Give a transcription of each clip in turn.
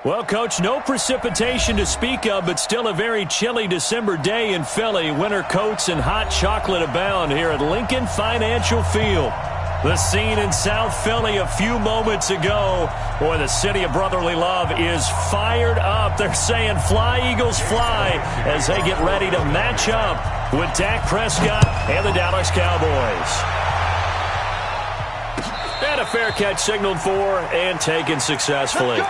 Well, Coach, no precipitation to speak of, but still a very chilly December day in Philly. Winter coats and hot chocolate abound here at Lincoln Financial Field. The scene in South Philly a few moments ago. Boy, the city of brotherly love is fired up. They're saying, fly, Eagles, fly, as they get ready to match up with Dak Prescott and the Dallas Cowboys. And a fair catch signaled for and taken successfully.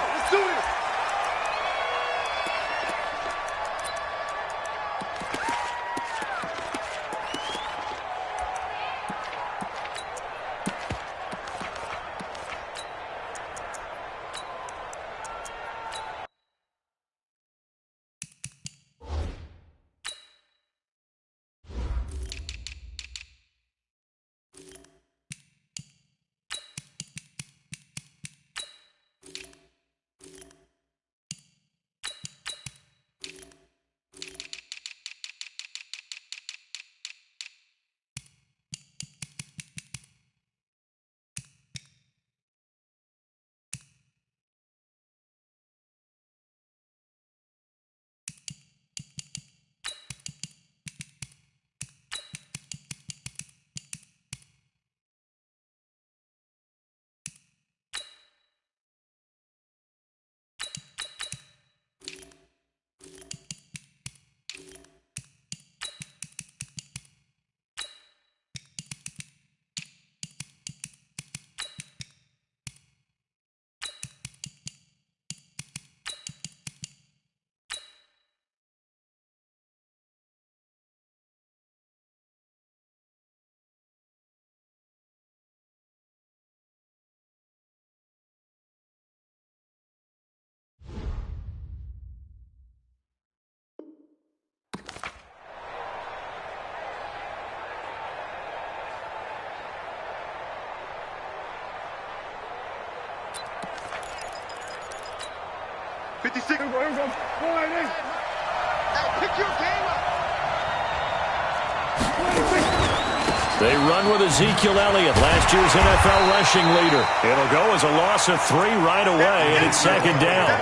They run with Ezekiel Elliott, last year's NFL rushing leader. It'll go as a loss of 3 right away, and it's second down.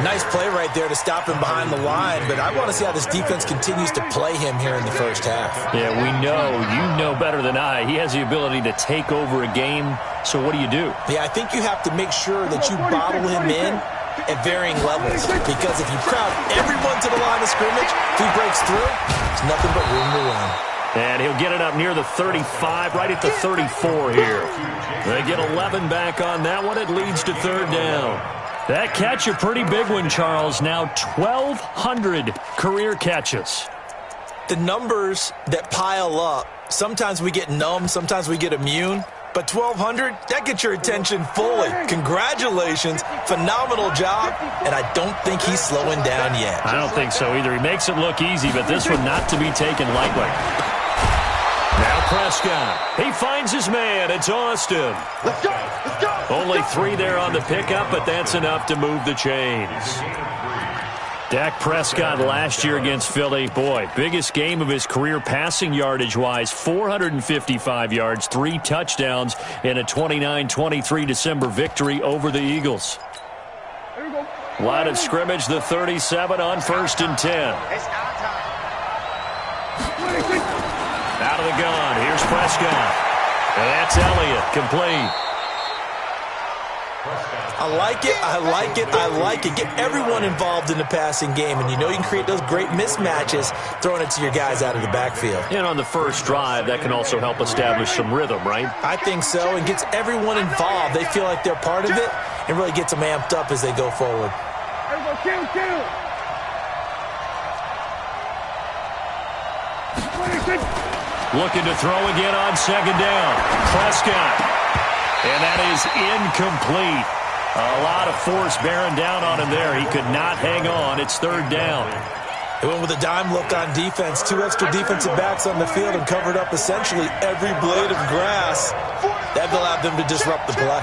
Nice play right there to stop him behind the line, but I want to see how this defense continues to play him here in the first half. Yeah, we know. You know better than I. He has the ability to take over a game, so what do you do? Yeah, I think you have to make sure that you bottle him in at varying levels, because if you crowd everyone to the line of scrimmage, if he breaks through, there's nothing but room to run. And he'll get it up near the 35, right at the 34 here. They get 11 back on that one. It leads to third down. That catch, a pretty big one, Charles. Now 1,200 career catches. The numbers that pile up, sometimes we get numb, sometimes we get immune. But 1,200, that gets your attention fully. Congratulations, phenomenal job, and I don't think he's slowing down yet. I don't think so either. He makes it look easy, but this one not to be taken lightly. Now Prescott. He finds his man. It's Austin. Let's go. Let's go. Only 3 there on the pickup, but that's enough to move the chains. Dak Prescott last year against Philly, boy, biggest game of his career passing yardage-wise, 455 yards, 3 touchdowns in a 29-23 December victory over the Eagles. Line of scrimmage, the 37 on 1st and 10. Out of the gun, here's Prescott. And that's Elliott, complete. I like it, I like it, I like it. Get everyone involved in the passing game, and you know you can create those great mismatches throwing it to your guys out of the backfield. And on the first drive, that can also help establish some rhythm, right? I think so, and gets everyone involved. They feel like they're part of it, and really gets them amped up as they go forward. Looking to throw again on second down. Prescott. And that is incomplete. A lot of force bearing down on him there. He could not hang on. It's third down. They went with a dime look on defense. 2 extra defensive backs on the field and covered up essentially every blade of grass. That allowed them to disrupt the play.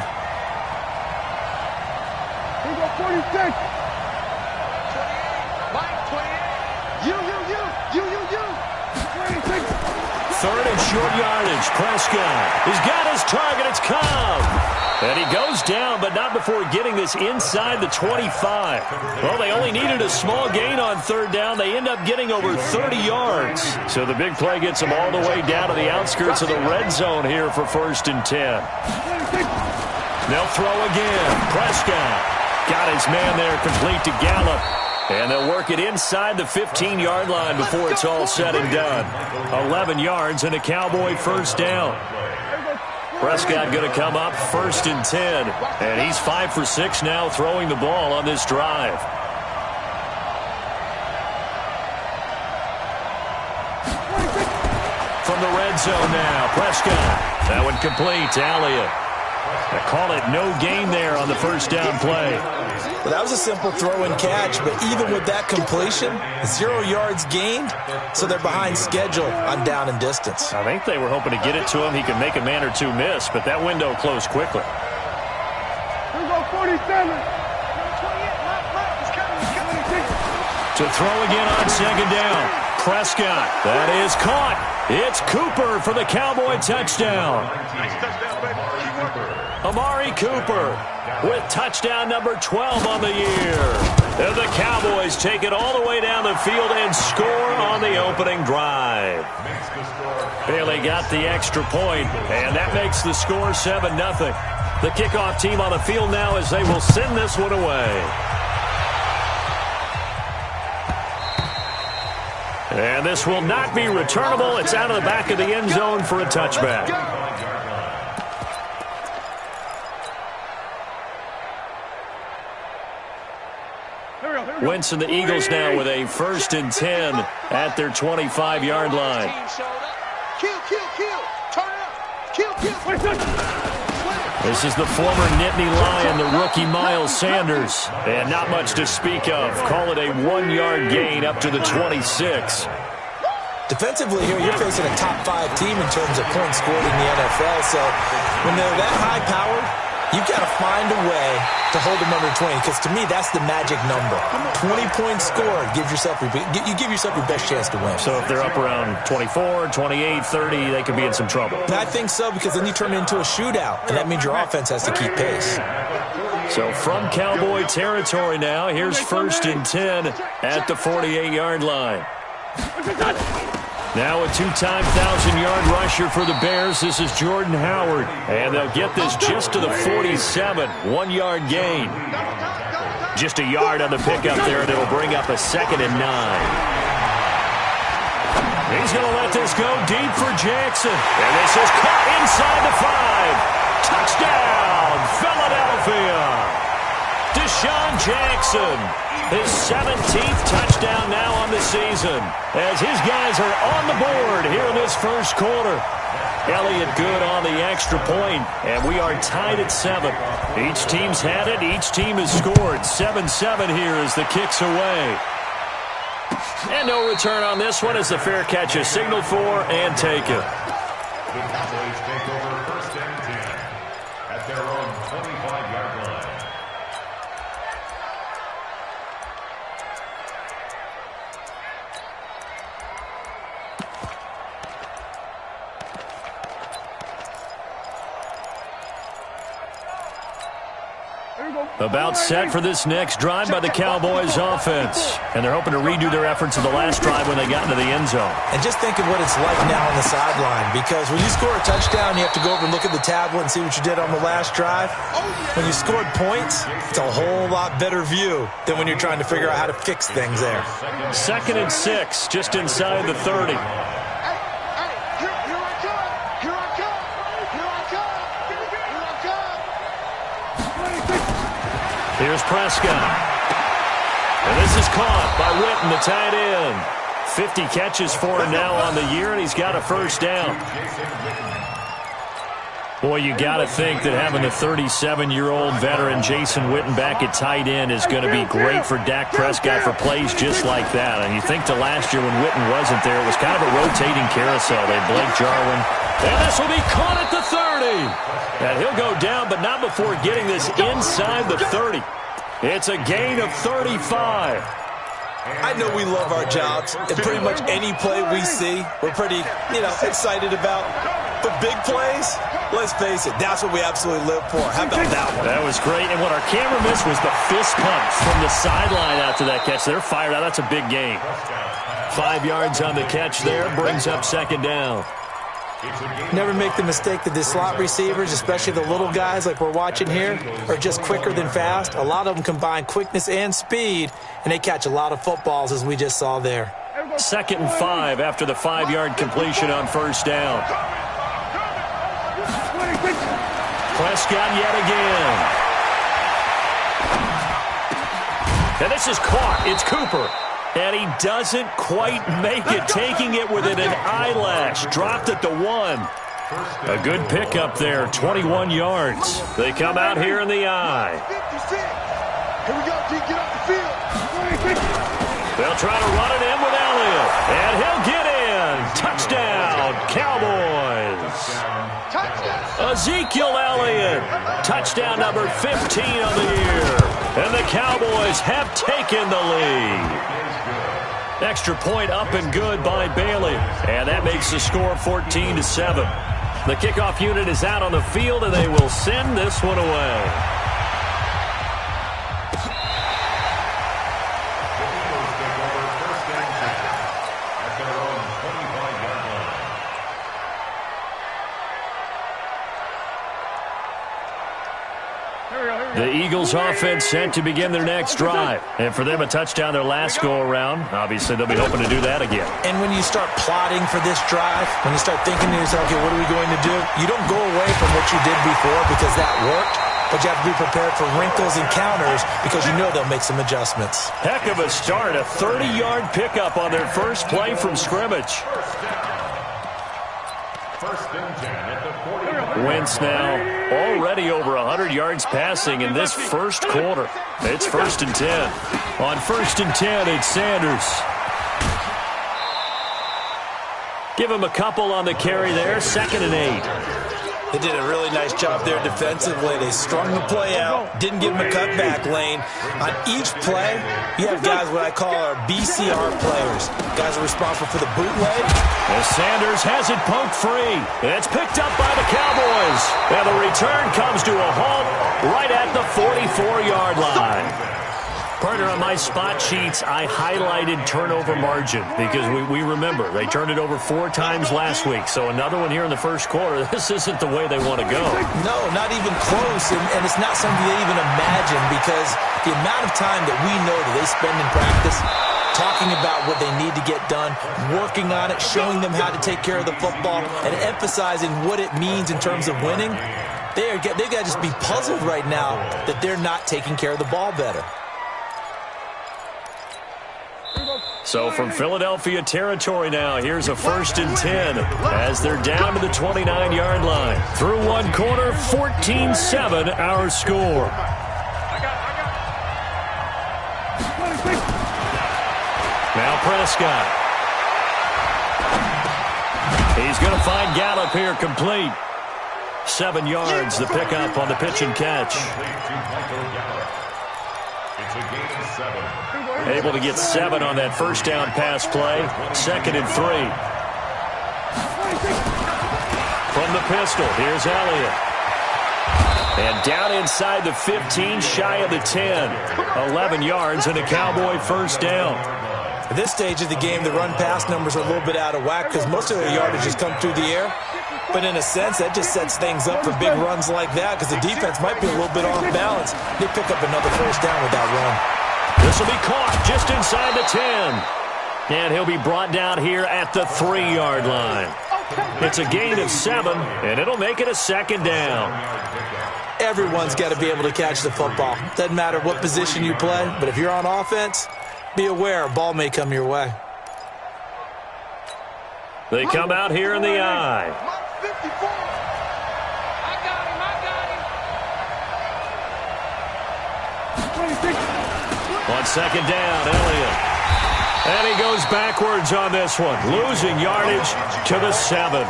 Here we go, 46. 28. Mike, 28. You. 26. third and short yardage. Prescott has got his target. It's Cobb. And he goes down, but not before getting this inside the 25. Well, they only needed a small gain on third down. They end up getting over 30 yards. So the big play gets them all the way down to the outskirts of the red zone here for 1st and 10. They'll throw again. Prescott got his man there complete to Gallup. And they'll work it inside the 15-yard line before it's all said and done. 11 yards and a Cowboy first down. Prescott going to come up 1st and 10. And he's 5 for 6 now throwing the ball on this drive. From the red zone now, Prescott. That one complete to Elliott. They call it no gain there on the first down play. Well, that was a simple throw and catch, but even with that completion, 0 yards gained, so they're behind schedule on down and distance. I think they were hoping to get it to him. He could make a man or two miss, but that window closed quickly. Here we go, 47. To throw again on second down. Prescott, that is caught. It's Cooper for the Cowboy touchdown. Amari Cooper with touchdown number 12 on the year. And the Cowboys take it all the way down the field and score on the opening drive. Bailey got the extra point, and that makes the score 7-0. The kickoff team on the field now as they will send this one away. And this will not be returnable. It's out of the back of the end zone for a touchback. Wentz and the Eagles now with a 1st and 10 at their 25-yard line. This is the former Nittany Lion, the rookie Miles Sanders. And not much to speak of. Call it a 1-yard gain up to the 26. Defensively here, you're facing a top 5 team in terms of points scored in the NFL. So when they're that high-powered, you've got to find a way to hold them under 20, because to me, that's the magic number. 20 points scored, you give yourself your best chance to win. So if they're up around 24, 28, 30, they could be in some trouble. And I think so, because then you turn it into a shootout, and that means your offense has to keep pace. So from Cowboy territory now, here's 1st and 10 at the 48-yard line. Now a 2-time 1,000-yard rusher for the Bears. This is Jordan Howard. And they'll get this just to the 47. 1-yard gain. Just a yard on the pickup there, and it'll bring up a 2nd and 9. He's going to let this go deep for Jackson. And this is caught inside the 5. Touchdown, Philadelphia. Deshaun Jackson. His 17th touchdown now on the season, as his guys are on the board here in this first quarter. Elliott good on the extra point, and we are tied at 7. Each team's had it. Each team has scored. 7-7 here as the kick's away. And no return on this one as the fair catch is signaled for and taken. The Cowboys take over 1st and 10 at their own 25-yard line. About set for this next drive by the Cowboys offense. And they're hoping to redo their efforts of the last drive when they got into the end zone. And just think of what it's like now on the sideline, because when you score a touchdown, you have to go over and look at the tablet and see what you did on the last drive. When you scored points, it's a whole lot better view than when you're trying to figure out how to fix things there. 2nd and 6, just inside the 30. Here's Prescott. And this is caught by Witten, the tight end. 50 catches for him now on the year, and he's got a first down. Boy, you got to think that having the 37-year-old veteran Jason Witten back at tight end is going to be great for Dak Prescott for plays just like that. And you think to last year when Witten wasn't there, it was kind of a rotating carousel. They had Blake Jarwin. And this will be caught at the 30. And he'll go down, but not before getting this inside the 30. It's a gain of 35. I know we love our jobs, and pretty much any play we see, we're pretty, excited about. But big plays, let's face it, that's what we absolutely live for. How about that one? That was great, and what our camera missed was the fist pump from the sideline after that catch. They're fired out. That's a big gain. 5 yards on the catch there, brings up second down. Never make the mistake that the slot receivers, especially the little guys like we're watching here, are just quicker than fast. A lot of them combine quickness and speed, and they catch a lot of footballs, as we just saw there. 2nd and 5 after the 5-yard completion on first down. Prescott yet again. And this is caught. It's Cooper. And he doesn't quite make it, taking it within an eyelash. Dropped at the 1. A good pickup there, 21 yards. They come out here in the eye. Here we go, G, get off the field. They'll try to run it in with Elliott. And he'll get in. Touchdown, Cowboys. Ezekiel Elliott. Touchdown number 15 on the year. And the Cowboys have taken the lead. Extra point up and good by Bailey. And that makes the score 14-7. The kickoff unit is out on the field, and they will send this one away. The Eagles offense sent to begin their next drive. And for them, a touchdown their last go-around. Obviously, they'll be hoping to do that again. And when you start plotting for this drive, when you start thinking to yourself, okay, what are we going to do? You don't go away from what you did before because that worked. But you have to be prepared for wrinkles and counters because you know they'll make some adjustments. Heck of a start. A 30-yard pickup on their first play from scrimmage. Wentz now already over 100 yards passing in this first quarter. It's 1st and 10. On 1st and 10, it's Sanders. Give him a couple on the carry there. 2nd and 8. They did a really nice job there defensively. They strung the play out, didn't give him a cutback lane. On each play, you have guys what I call our BCR players. Guys are responsible for the bootleg. As Sanders has it poked free. It's picked up by the Cowboys. And the return comes to a halt right at the 44-yard line. Partner, on my spot sheets, I highlighted turnover margin because we remember they turned it over 4 times last week. So another one here in the first quarter. This isn't the way they want to go. No, not even close. And it's not something they even imagine because the amount of time that we know that they spend in practice talking about what they need to get done, working on it, showing them how to take care of the football, and emphasizing what it means in terms of winning, they've got to just be puzzled right now that they're not taking care of the ball better. So from Philadelphia territory now, here's a 1st and 10 as they're down to the 29-yard line. Through one quarter, 14-7 our score. Now Prescott. He's going to find Gallup here complete. 7 yards, the pickup on the pitch and catch. It's a gain of 7. Able to get 7 on that first down pass play. 2nd and 3. From the pistol, here's Elliott. And down inside the 15, shy of the 10. 11 yards and a Cowboy first down. At this stage of the game, the run-pass numbers are a little bit out of whack because most of their yardage has come through the air. But in a sense, that just sets things up for big runs like that because the defense might be a little bit off balance. They pick up another first down with that run. This will be caught just inside the 10. And he'll be brought down here at the 3-yard line. It's a gain of 7, and it'll make it a 2nd down. Everyone's got to be able to catch the football. Doesn't matter what position you play, but if you're on offense, be aware a ball may come your way. They come out here in the eye. On 2nd down, Elliott. And he goes backwards on this one, losing yardage to the 7.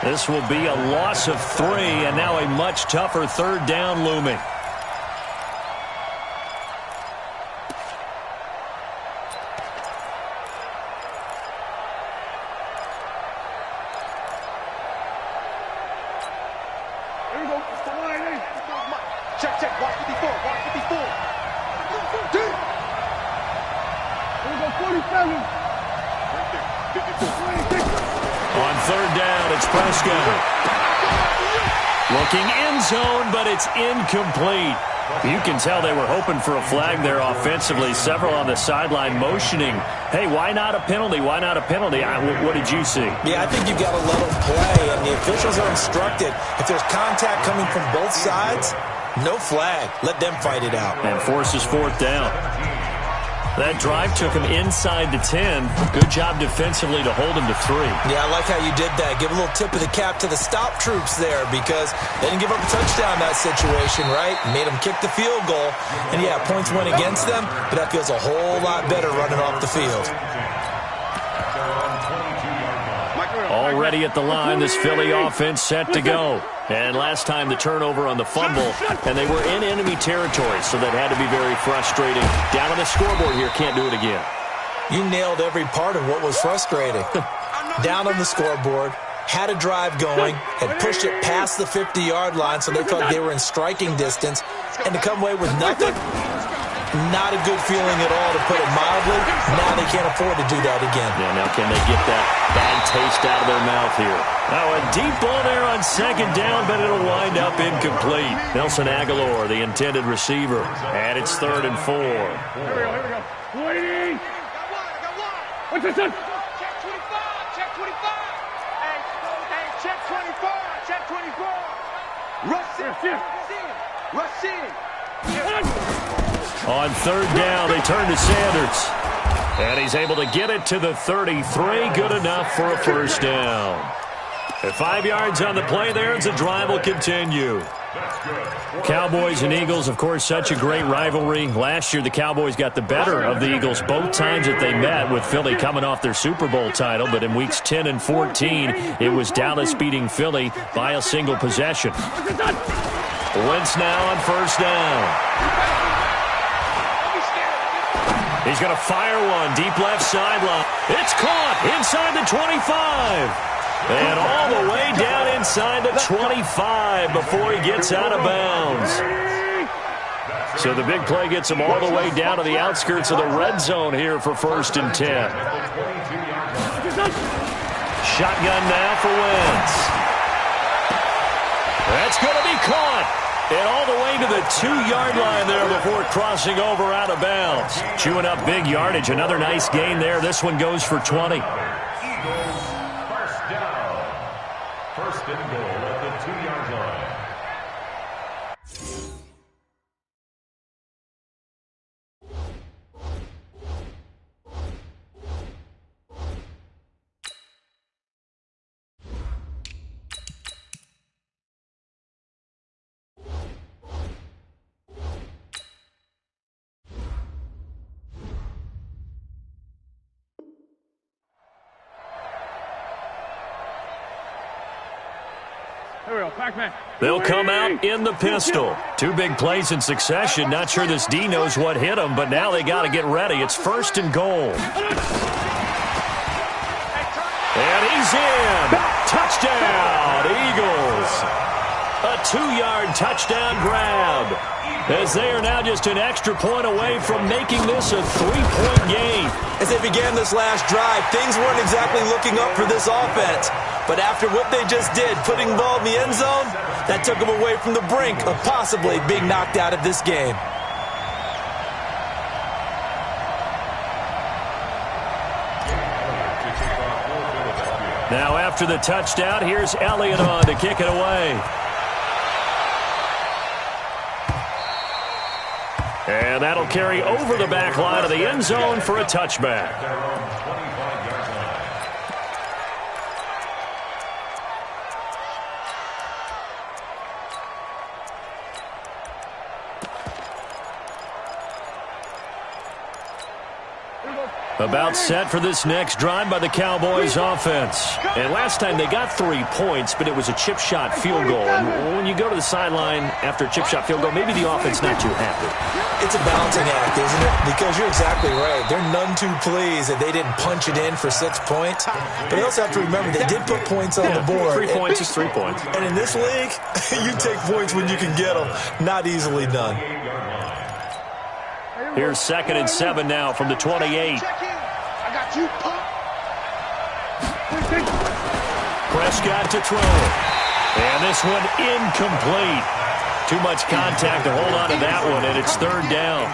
This will be a loss of 3, and now a much tougher 3rd down looming. On third down, it's Prescott. Looking end zone, but it's incomplete. You can tell they were hoping for a flag there offensively. Several on the sideline motioning, hey, why not a penalty? Why not a penalty? What did you see? Yeah, I think you've got to let them play, and the officials are instructed. If there's contact coming from both sides, no flag. Let them fight it out. And forces fourth down. That drive took him inside the 10. Good job defensively to hold him to 3. Yeah, I like how you did that. Give a little tip of the cap to the stop troops there because they didn't give up a touchdown in that situation, right? Made them kick the field goal. And, yeah, points went against them, but that feels a whole lot better running off the field. Already at the line, this Philly offense set to go. And last time the turnover on the fumble, and they were in enemy territory, so that had to be very frustrating. Down on the scoreboard here, can't do it again. You nailed every part of what was frustrating. Down on the scoreboard, had a drive going, had pushed it past the 50-yard line so they felt they were in striking distance, and to come away with nothing, not a good feeling at all, to put it mildly. Now they can't afford to do that again. Yeah, now can they get that bad taste out of their mouth here? Now a deep ball there on second down, but it'll wind up incomplete. Nelson Aguilar, the intended receiver. And it's 3rd and 4. Here we go. Waiting. What's this? Check 25. Check 25. Hey, check 25. Check 24. Rush in. Rush in. On third down, they turn to Sanders. And he's able to get it to the 33. Good enough for a first down. At 5 yards on the play there, as the drive will continue. Cowboys and Eagles, of course, such a great rivalry. Last year, the Cowboys got the better of the Eagles both times that they met, with Philly coming off their Super Bowl title. But in weeks 10 and 14, it was Dallas beating Philly by a single possession. Wentz now on first down. He's going to fire one deep left sideline. It's caught inside the 25. And all the way down inside the 25 before he gets out of bounds. So the big play gets him all the way down to the outskirts of the red zone here for 1st and 10. Shotgun now for Wentz. That's going to be caught. And all the way to the 2-yard line there before crossing over out of bounds. Chewing up big yardage. Another nice gain there. This one goes for 20. Eagles, first down. 1st and goal at the 2-yard line. They'll come out in the pistol. 2 big plays in succession. Not sure this D knows what hit him, but now they got to get ready. It's 1st and goal. And he's in. Touchdown, Eagles. A 2-yard touchdown grab, as they are now just an extra point away from making this a 3-point game. As they began this last drive, things weren't exactly looking up for this offense. But after what they just did, putting the ball in the end zone, that took them away from the brink of possibly being knocked out of this game. Now after the touchdown, here's Elliott on to kick it away. And that'll carry over the back line of the end zone for a touchback. About set for this next drive by the Cowboys offense. And last time they got 3 points, but it was a chip shot field goal. And when you go to the sideline after a chip shot field goal, maybe the offense not too happy. It's a balancing act, isn't it? Because you're exactly right. They're none too pleased that they didn't punch it in for 6 points. But they also have to remember they did put points on the board. 3 points is 3 points. And in this league, you take points when you can get them. Not easily done. Here's 2nd and 7 now from the 28. got you, punk. Prescott to throw. And this one incomplete. Too much contact to hold on to that one, and it's third down.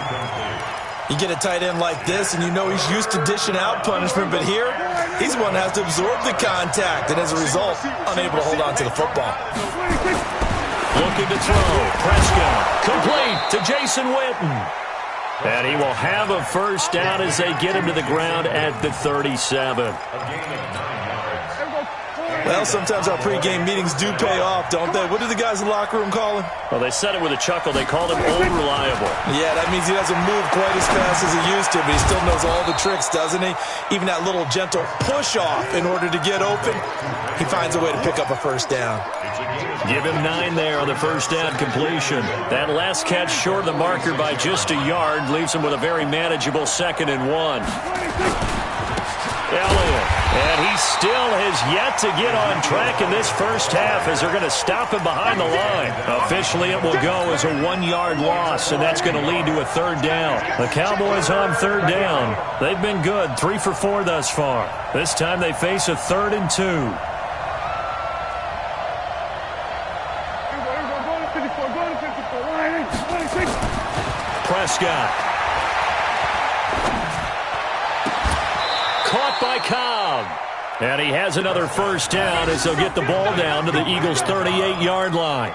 You get a tight end like this, and you know he's used to dishing out punishment, but here, he's the one that has to absorb the contact, and as a result, unable to hold on to the football. Looking to throw. Prescott complete to Jason Witten. And he will have a first down as they get him to the ground at the 37. Well, sometimes our pregame meetings do pay off, don't they? What do the guys in the locker room call him? Well, they said it with a chuckle. They called him old reliable. Yeah, that means he doesn't move quite as fast as he used to, but he still knows all the tricks, doesn't he? Even that little gentle push-off in order to get open, he finds a way to pick up a first down. Give him 9 there on the first down completion. That last catch short of the marker by just a yard leaves him with a very manageable 2nd and 1. Elliott, and he still has yet to get on track in this first half as they're going to stop him behind the line. Officially, it will go as a 1-yard loss, and that's going to lead to a third down. The Cowboys on third down. They've been good, 3 for 4 thus far. This time they face a 3rd and 2. Prescott. Caught by Cobb. And he has another first down as they'll get the ball down to the Eagles' 38-yard line.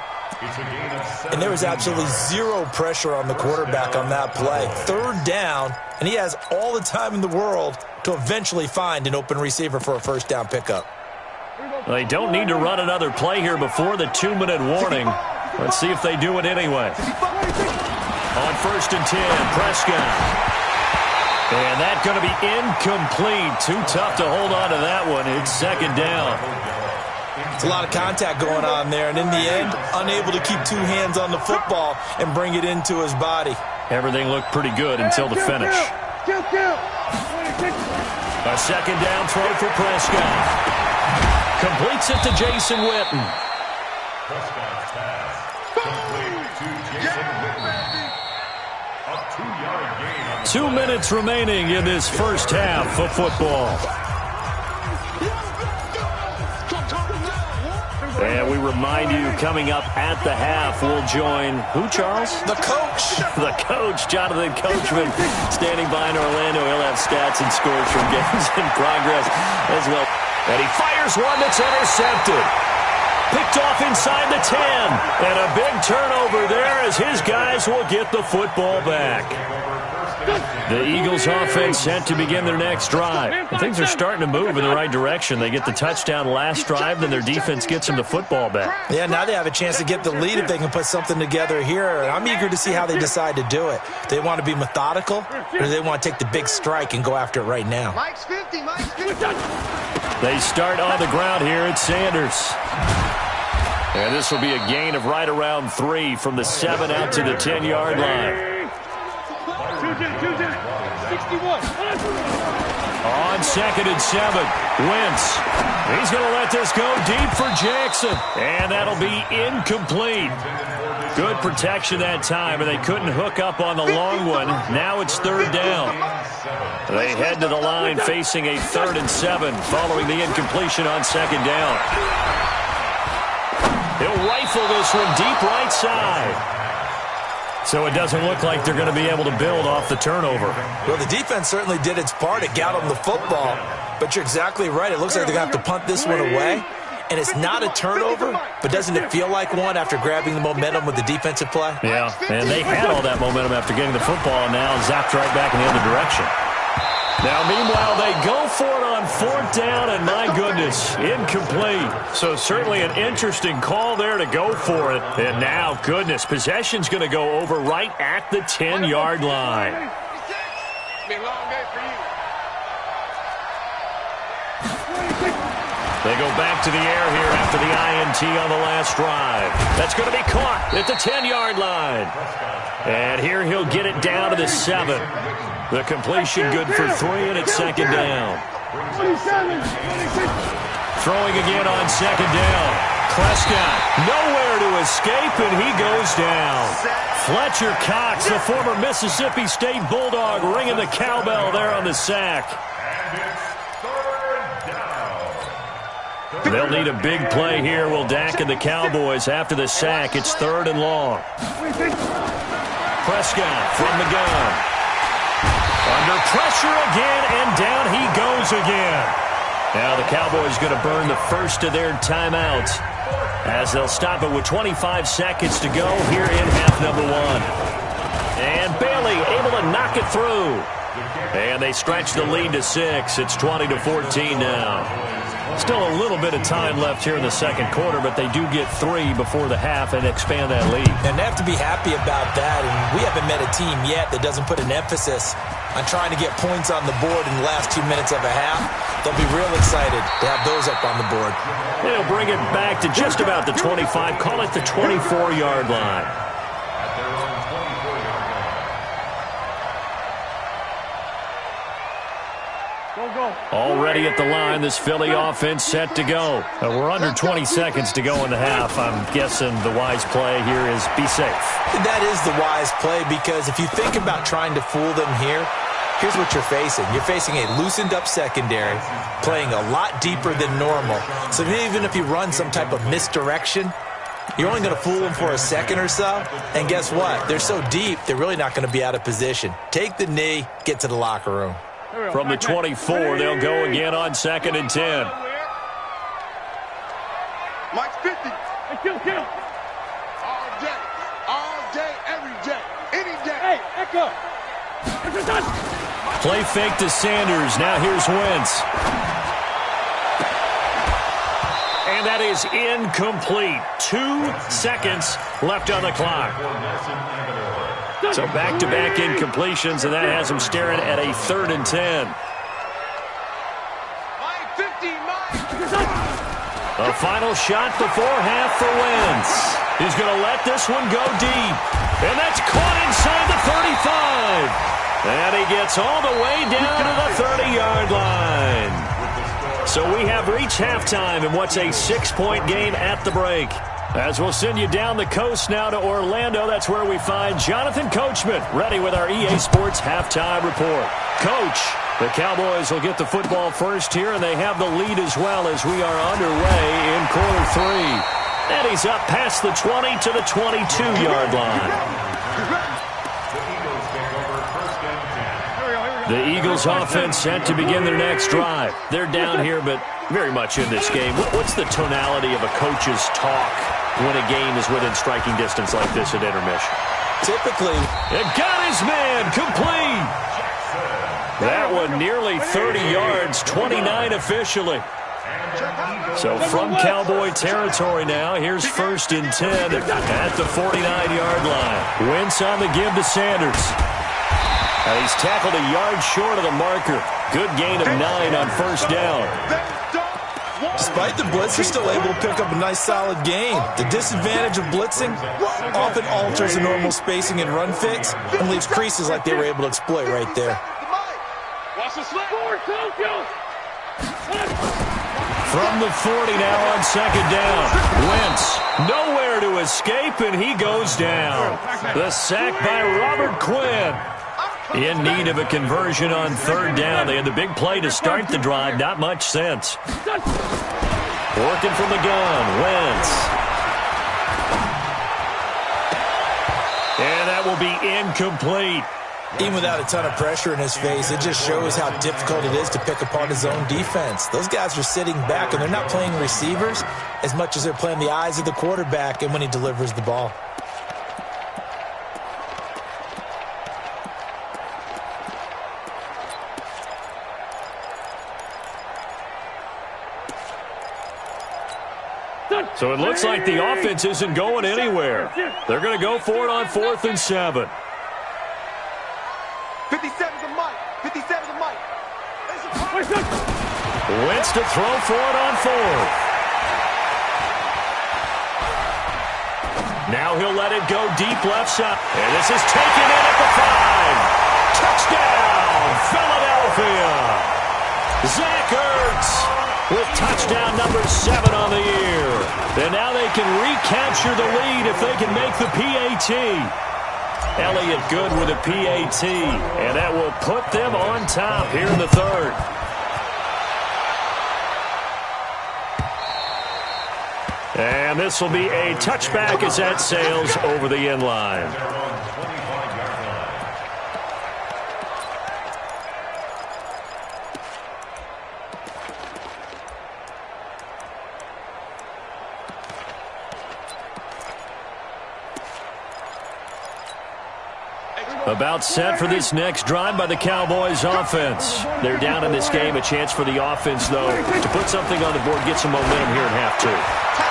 And there was absolutely zero pressure on the quarterback on that play. Third down, and he has all the time in the world to eventually find an open receiver for a first down pickup. They don't need to run another play here before the 2-minute warning. Let's see if they do it anyway. On 1st and 10, Prescott. And that's going to be incomplete. Too tough to hold on to that one. It's 2nd down. It's a lot of contact going on there, and in the end, unable to keep 2 hands on the football and bring it into his body. Everything looked pretty good until the finish. A 2nd down throw for Prescott. Completes it to Jason Witten. Prescott's pass. Complete to Jason Witten. A 2-yard gain. 2 minutes remaining in this first half of football. And we remind you, coming up at the half, we'll join who, Charles? The coach. The coach, Jonathan Coachman, standing by in Orlando. He'll have stats and scores from games in progress as well. And he fires one that's intercepted. Picked off inside the 10. And a big turnover there as his guys will get the football back. The Eagles offense set to begin their next drive. And things are starting to move in the right direction. They get the touchdown last drive, then their defense gets them the football back. Yeah, now they have a chance to get the lead if they can put something together here. And I'm eager to see how they decide to do it. Do they want to be methodical, or do they want to take the big strike and go after it right now? Mike's 50, Mike's 50. They start on the ground here at Sanders. And this will be a gain of right around 3 from the 7 out to the 10-yard line. 61. On 2nd and 7, Wentz. He's going to let this go deep for Jackson. And that'll be incomplete. Good protection that time, and they couldn't hook up on the long one. Now it's 3rd down. They head to the line facing a 3rd and 7 following the incompletion on 2nd down. He'll rifle this one deep right side. So it doesn't look like they're going to be able to build off the turnover. Well, the defense certainly did its part. It got them the football. But you're exactly right. It looks like they're going to have to punt this one away. And it's not a turnover, but doesn't it feel like one after grabbing the momentum with the defensive play? Yeah, and they had all that momentum after getting the football, and now zapped right back in the other direction. Now, meanwhile, they go for it on 4th down, and my goodness, incomplete. So certainly an interesting call there to go for it. And now, goodness, possession's going to go over right at the 10-yard line. Be a long day for you. They go back to the air here after the INT on the last drive. That's going to be caught at the 10-yard line. And here he'll get it down to the 7. The completion good for 3, and it's 2nd down. Throwing again on 2nd down. Prescott nowhere to escape, and he goes down. Fletcher Cox, the former Mississippi State Bulldog, ringing the cowbell there on the sack. They'll need a big play here. Will Dak and the Cowboys after the sack. It's 3rd and long. Prescott from the gun. Under pressure again, and down he goes again. Now the Cowboys going to burn the first of their timeouts as they'll stop it with 25 seconds to go here in half number 1. And Bailey able to knock it through. And they stretch the lead to 6. It's 20-14 now. Still a little bit of time left here in the second quarter, but they do get 3 before the half and expand that lead. And they have to be happy about that. And we haven't met a team yet that doesn't put an emphasis on trying to get points on the board in the last 2 minutes of a half. They'll be real excited to have those up on the board. They'll bring it back to just about the 25, call it the 24-yard line. Already at the line, this Philly offense set to go. We're under 20 seconds to go in the half. I'm guessing the wise play here is be safe. That is the wise play, because if you think about trying to fool them here, here's what you're facing. You're facing a loosened-up secondary, playing a lot deeper than normal. So even if you run some type of misdirection, you're only going to fool them for a second or so. And guess what? They're so deep, they're really not going to be out of position. Take the knee, get to the locker room. From the 24, they'll go again on 2nd and 10. Mike's 50. Hey, kill. All day, every day, any day. Hey, Echo. Play fake to Sanders. Now here's Wentz. And that is incomplete. 2 seconds left on the clock. So back-to-back incompletions, and that has him staring at a 3rd and 10. A final shot before half for Wentz. He's going to let this one go deep. And that's caught inside the 35. And he gets all the way down to the 30-yard line. So we have reached halftime in what's a 6-point game at the break. As we'll send you down the coast now to Orlando, that's where we find Jonathan Coachman ready with our EA Sports halftime report. Coach, the Cowboys will get the football first here, and they have the lead as well as we are underway in quarter 3. And he's up past the 20 to the 22-yard line. The Eagles offense set to begin their next drive. They're down here, but very much in this game. What's the tonality of a coach's talk when a game is within striking distance like this at intermission? Typically, it got his man complete. That one nearly 30 yards, 29 officially. So from Cowboy territory now, here's 1st and 10 at the 49-yard line. Wentz on the give to Sanders. He's tackled a yard short of the marker. Good gain of 9 on 1st down. Despite the blitz, they're still able to pick up a nice solid gain. The disadvantage of blitzing often alters the normal spacing and run fits and leaves creases like they were able to exploit right there. From the 40 now on 2nd down. Wentz nowhere to escape, and he goes down. The sack by Robert Quinn. In need of a conversion on 3rd down. They had the big play to start the drive. Not much sense. Working from the gun. Wentz. And that will be incomplete. Even without a ton of pressure in his face, it just shows how difficult it is to pick apart his own defense. Those guys are sitting back, and they're not playing receivers as much as they're playing the eyes of the quarterback and when he delivers the ball. So it looks like the offense isn't going anywhere. They're going to go for it on 4th and 7. 57's a Mike. 57's a Mike. Wentz to throw for it on 4th. Now he'll let it go deep left side. And this is taken in at the 5. Touchdown, Philadelphia. Zach Ertz with touchdown number 7 on the year. And now they can recapture the lead if they can make the PAT. Elliott good with a PAT. And that will put them on top here in the 3rd. And this will be a touchback as that sails over the end line. About set for this next drive by the Cowboys offense. They're down in this game. A chance for the offense, though, to put something on the board, get some momentum here in half two.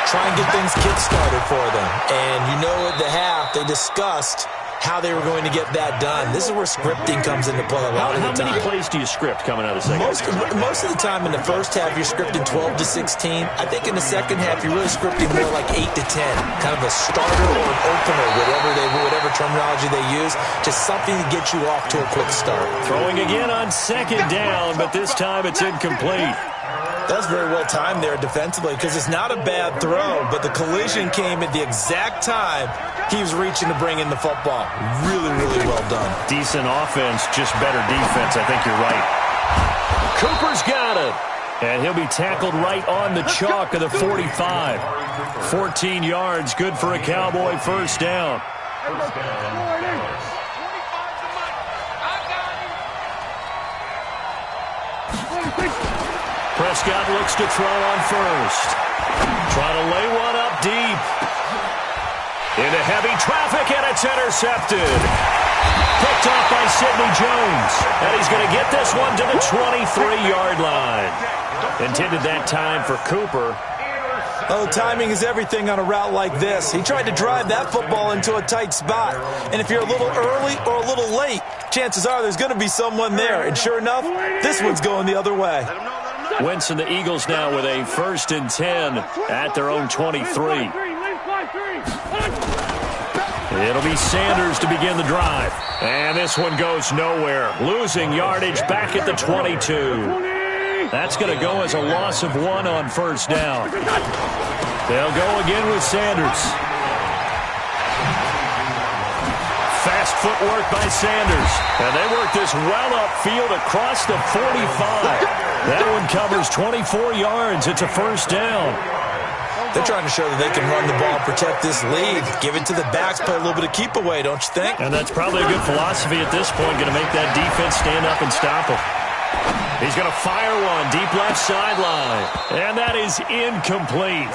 Try and get things kick-started for them. And you know at the half, they discussed how they were going to get that done. This is where scripting comes into play a lot of the time. How many plays do you script coming out of the second? Most of the time in the first half, you're scripting 12 to 16. I think in the second half, you're really scripting more like 8 to 10. Kind of a starter or an opener, whatever terminology they use. Just something to get you off to a quick start. Throwing again on second down, but this time it's incomplete. That was very well timed there defensively because it's not a bad throw, but the collision came at the exact time he was reaching to bring in the football. Really, really well done. Decent offense, just better defense. I think you're right. Cooper's got it. And he'll be tackled right on the chalk of the 45. 14 yards, good for a Cowboy first down. Prescott looks to throw on first. Trying to lay one up deep. Into heavy traffic, and it's intercepted. Picked off by Sidney Jones. And he's going to get this one to the 23-yard line. Intended that time for Cooper. Oh, timing is everything on a route like this. He tried to drive that football into a tight spot. And if you're a little early or a little late, chances are there's going to be someone there. And sure enough, this one's going the other way. Wentz and the Eagles now with a 1st and 10 at their own 23. It'll be Sanders to begin the drive. And this one goes nowhere. Losing yardage back at the 22. That's going to go as a loss of 1 on first down. They'll go again with Sanders. Fast footwork by Sanders. And they work this well upfield across the 45. That one covers 24 yards. It's a first down. They're trying to show that they can run the ball and protect this lead. Give it to the backs, play a little bit of keep away, don't you think? And that's probably a good philosophy at this point. Going to make that defense stand up and stop him. He's going to fire one deep left sideline. And that is incomplete.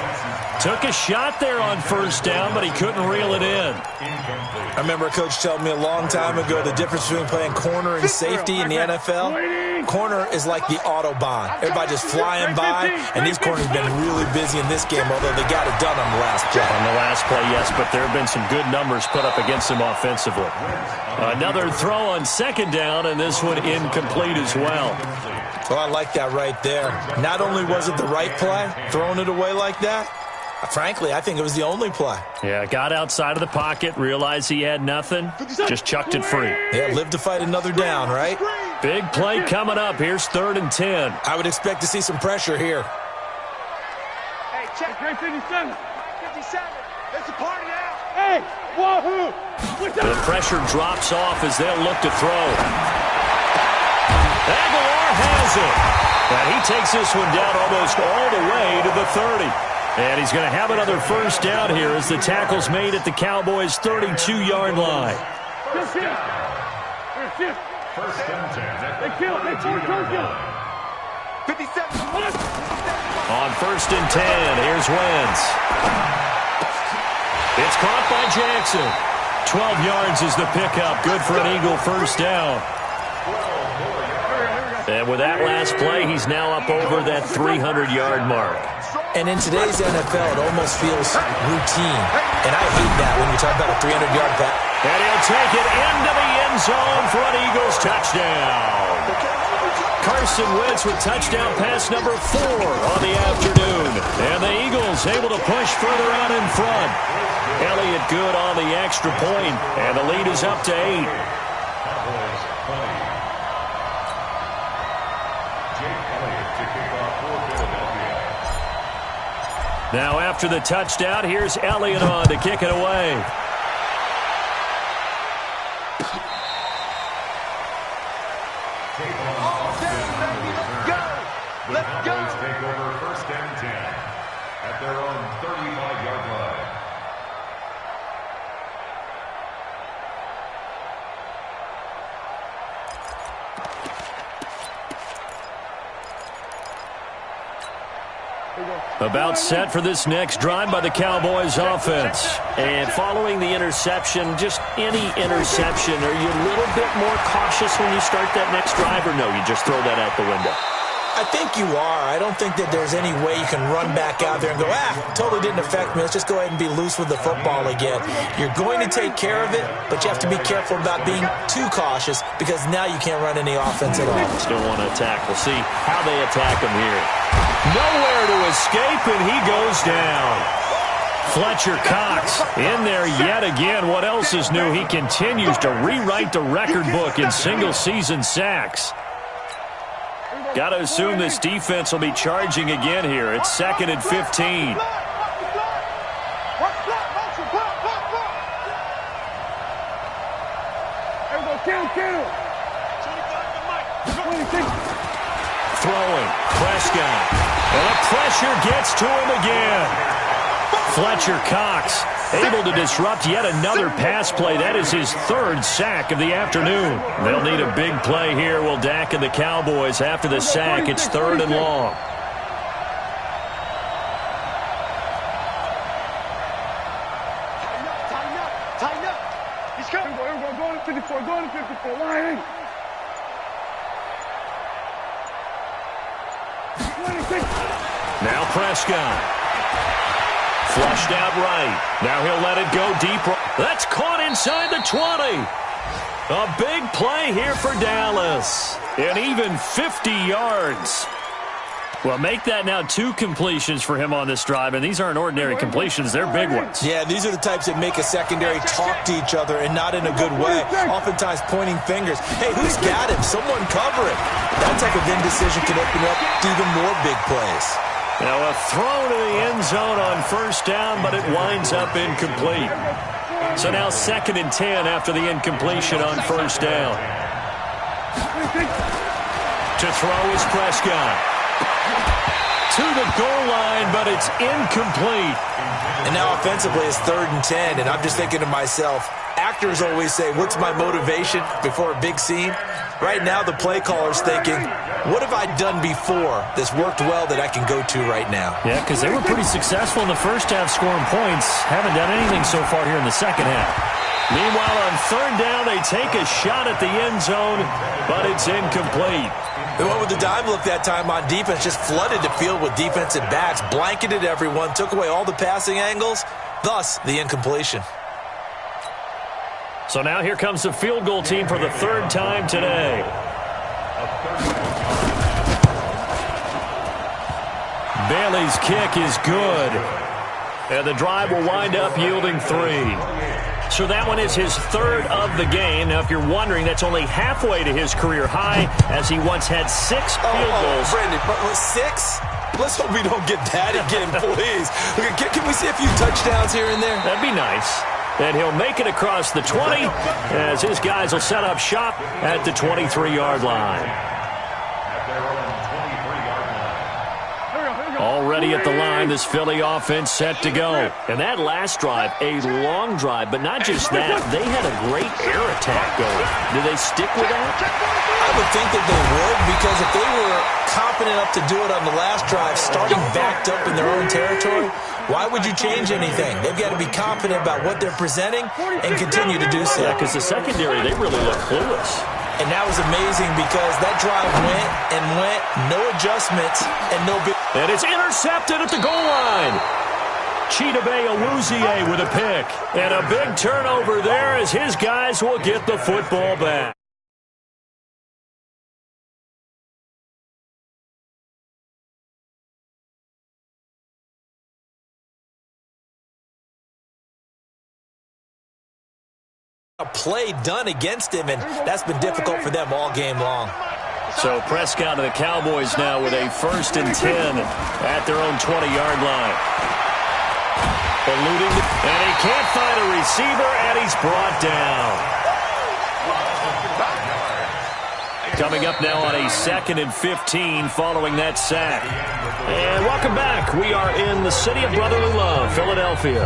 Took a shot there on first down, but he couldn't reel it in. I remember a coach telling me a long time ago the difference between playing corner and safety in the NFL. Corner is like the Autobahn. Everybody just flying by, and these corners have been really busy in this game, although they got it done on the last play. On the last play, yes, but there have been some good numbers put up against them offensively. Another throw on second down, and this one incomplete as well. Well, I like that right there. Not only was it the right play, throwing it away like that, frankly, I think it was the only play. Yeah, got outside of the pocket, realized he had nothing, just chucked it free. Yeah, live to fight another down, right? Big play coming up. Here's 3rd and 10. I would expect to see some pressure here. Hey, check 57. 57. It's a party now. Hey, wahoo! The pressure drops off as they'll look to throw. Aguilar has it. And he takes this one down almost all the way to the 30. And he's going to have another first down here as the tackle's made at the Cowboys' 32-yard line. First and 10. They kill. 57. On 1st and 10, here's Wentz. It's caught by Jackson. 12 yards is the pickup. Good for an Eagle first down. And with that last play, he's now up over that 300-yard mark. And in today's NFL, it almost feels routine. And I hate that when you talk about a 300-yard pass. And he'll take it into the end zone for an Eagles touchdown. Carson Wentz with touchdown pass number 4 on the afternoon. And the Eagles able to push further out in front. Elliott good on the extra point, and the lead is up to 8. Now after the touchdown, here's Elliott on to kick it away. Let's go. Take over 1st and 10. at their own 35-yard line. About set for this next drive by the Cowboys offense. And following the interception, just any interception, are you a little bit more cautious when you start that next drive, or no, you just throw that out the window? I think you are. I don't think that there's any way you can run back out there and go, totally didn't affect me. Let's just go ahead and be loose with the football again. You're going to take care of it, but you have to be careful about being too cautious because now you can't run any offense at all. Still want to attack. We'll see how they attack him here. Nowhere to escape, and he goes down. Fletcher Cox in there yet again. What else is new? He continues to rewrite the record book in single-season sacks. Got to assume this defense will be charging again here. It's 2nd and 15. Throwing, Prescott. And the pressure gets to him again. Fletcher Cox able to disrupt yet another pass play. That is his 3rd sack of the afternoon. They'll need a big play here. Will Dak and the Cowboys after the sack. It's 3rd and long. Tighten up. He's coming. Go to 54. Go to 54. Line in. Now Prescott. Flushed out right. Now he'll let it go deep. That's caught inside the 20. A big play here for Dallas. And even 50 yards. Well, make that now 2 completions for him on this drive, and these aren't ordinary completions. They're big ones. Yeah, these are the types that make a secondary talk to each other and not in a good way. Oftentimes pointing fingers. Hey, who's got him? Someone cover it. That type of indecision can open up to even more big plays. Now a throw to the end zone on 1st down, but it winds up incomplete. So now 2nd and 10 after the incompletion on 1st down. To throw is Prescott. To the goal line, but it's incomplete. And now offensively it's 3rd and 10, and I'm just thinking to myself, actors always say, what's my motivation before a big scene? Right now the play caller's thinking, what have I done before that's worked well that I can go to right now? Yeah, because they were pretty successful in the first half scoring points. Haven't done anything so far here in the second half. Meanwhile, on 3rd down, they take a shot at the end zone, but it's incomplete. They went with the dime look that time on defense, just flooded the field with defensive backs, blanketed everyone, took away all the passing angles, thus the incompletion. So now here comes the field goal team for the 3rd time today. Bailey's kick is good. And the drive will wind up yielding 3. So that one is his 3rd of the game. Now, if you're wondering, that's only halfway to his career high, as he once had 6 field goals. Brandon, 6? Let's hope we don't get that again, please. Can we see a few touchdowns here and there? That'd be nice. And he'll make it across the 20 as his guys will set up shop at the 23-yard line. Already at the line, this Philly offense set to go. And that last drive, a long drive, but not just that. They had a great air attack going. Do they stick with that? I would think that they would, because if they were confident enough to do it on the last drive, starting backed up in their own territory, why would you change anything? They've got to be confident about what they're presenting and continue to do so. Yeah, because the secondary, they really look clueless. And that was amazing because that drive went and went, no adjustments, and no big... And it's intercepted at the goal line. Chidobe Awuzie with a pick. And a big turnover there as his guys will get the football back. A play done against him, and that's been difficult for them all game long. So Prescott and the Cowboys now with a 1st and 10 at their own 20-yard line. Eluding, and he can't find a receiver, and he's brought down. Coming up now on a 2nd and 15 following that sack. And welcome back. We are in the city of brotherly love, Philadelphia.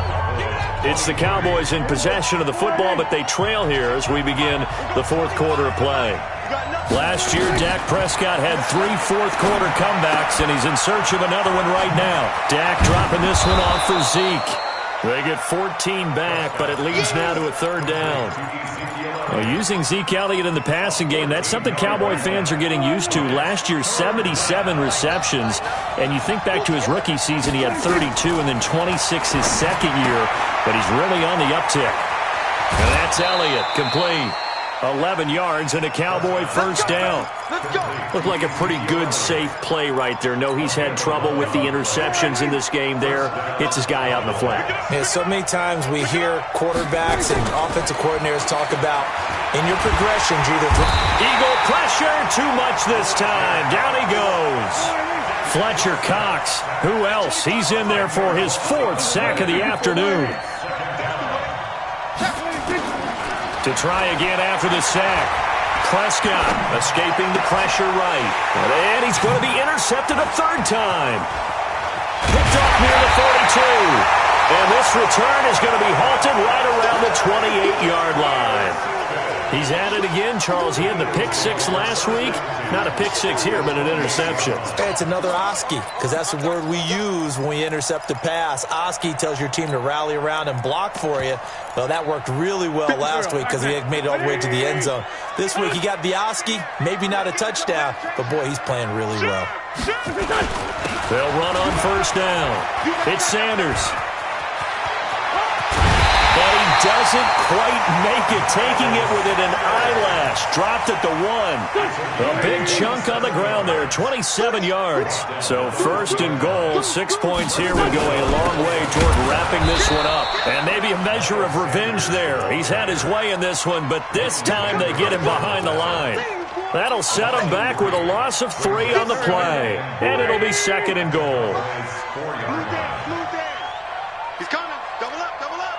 It's the Cowboys in possession of the football, but they trail here as we begin the fourth quarter of play. Last year, Dak Prescott had 3 fourth-quarter comebacks, and he's in search of another one right now. Dak dropping this one off for Zeke. They get 14 back, but it leads now to a 3rd down. Well, using Zeke Elliott in the passing game, that's something Cowboy fans are getting used to. Last year, 77 receptions, and you think back to his rookie season, he had 32 and then 26 his second year, but he's really on the uptick. And that's Elliott, complete. 11 yards and a Cowboy first down. Looked like a pretty good, safe play right there. No, he's had trouble with the interceptions in this game there. Hits his guy out in the flat. Yeah, so many times we hear quarterbacks and offensive coordinators talk about in your progressions, Eagle pressure, too much this time. Down he goes. Fletcher Cox. Who else? He's in there for his 4th sack of the afternoon. To try again after the sack. Prescott escaping the pressure right. And he's going to be intercepted a 3rd time. Picked up near the 42. And this return is going to be halted right around the 28-yard line. He's at it again, Charles. He had the pick 6 last week. Not a pick 6 here, but an interception. It's another Oski, because that's the word we use when we intercept the pass. Oski tells your team to rally around and block for you. Well, that worked really well last week because he had made it all the way to the end zone. This week he got the Oski, maybe not a touchdown, but boy, he's playing really well. They'll run on first down. It's Sanders. But he doesn't quite make it, taking it within an eyelash. Dropped at the 1. A big chunk on the ground there, 27 yards. So 1st and goal, 6 points here would go a long way toward wrapping this one up. And maybe a measure of revenge there. He's had his way in this one, but this time they get him behind the line. That'll set him back with a loss of 3 on the play. And it'll be 2nd and goal. He's coming. Double up, double up.